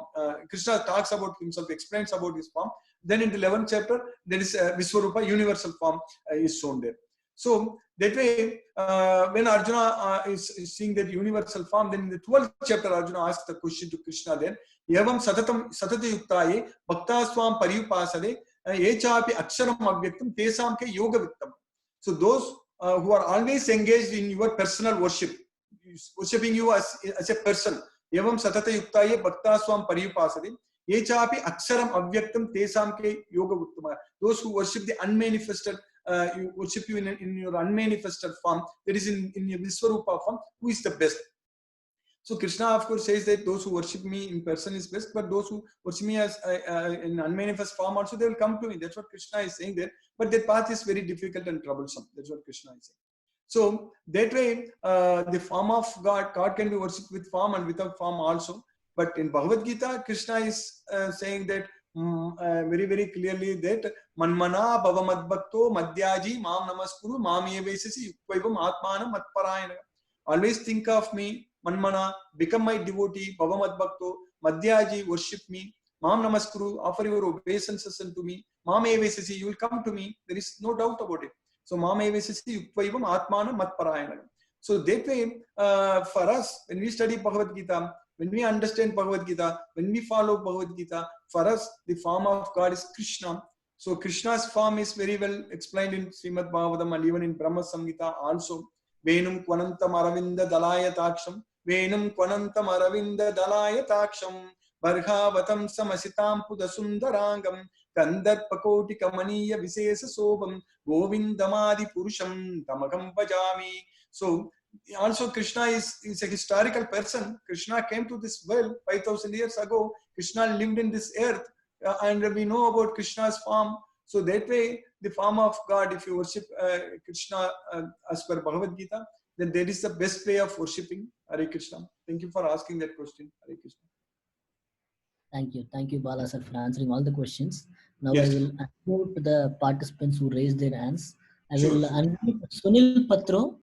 Krishna talks about himself, explains about his form. Then in the 11th chapter, there is Viswarupa, universal form is shown there. So that way, when Arjuna is seeing that universal form, then in the 12th chapter, Arjuna asks the question to Krishna then, Yavam satata yuktaye bhakta swam pariyupasade echapi aksharam avyaktam tesam ke yoga vittam. So those who are always engaged in your personal worship, worshipping you as a person, Yavam satata yuktaye bhakta swam pariyupasade echapi aksharam avyaktam tesam ke yoga vittama. Those who worship the unmanifested, you worship you in your unmanifested form, that is in your Viswarupa form, who is the best? So Krishna, of course, says that those who worship me in person is best, but those who worship me as in unmanifest form also, they will come to me. That's what Krishna is saying there. But that path is very difficult and troublesome. That's what Krishna is saying. So that way, the form of God can be worshipped with form and without form also. But in Bhagavad Gita, Krishna is saying that very clearly that manmana bhavamadbhakto madhyaji mam namaskuru mam evesasi yukvaivam atmanam matparayana. Always think of me, manmana, become my devotee, bhavamadbhakto madhyaji, worship me, mam namaskuru, offer your obeisances unto me, mam evesasi, you will come to me. There is no doubt about it. So mam evesasi yukvaivam atmanam matparayana. So that way, for us, when we study Bhagavad Gita, when we understand Bhagavad Gita, when we follow Bhagavad Gita, for us, the form of God is Krishna. So Krishna's form is very well explained in Srimad Bhagavatam and even in Brahma Samhita also. Venum Kwanantam Aravinda Dalaya Taksham, Venum Kwanantam Aravinda Dalaya Taksham, Barhavatam Samasitam Pudasundarangam, Kandarpakoti Kamaniya Visesa Sobam, Govindamadi Purusham, Tamakam Pajami. So also Krishna is a historical person. Krishna came to this world 5,000 years ago. Krishna lived in this earth, and we know about Krishna's form. So that way, the form of God, if you worship Krishna as per Bhagavad Gita, then that is the best way of worshipping Hare Krishna. Thank you for asking that question, Hare Krishna. Thank you, Bala sir, for answering all the questions. Now I Yes. will unmute the participants who raised their hands. I Sure, will sure. unmute Sunil Patro.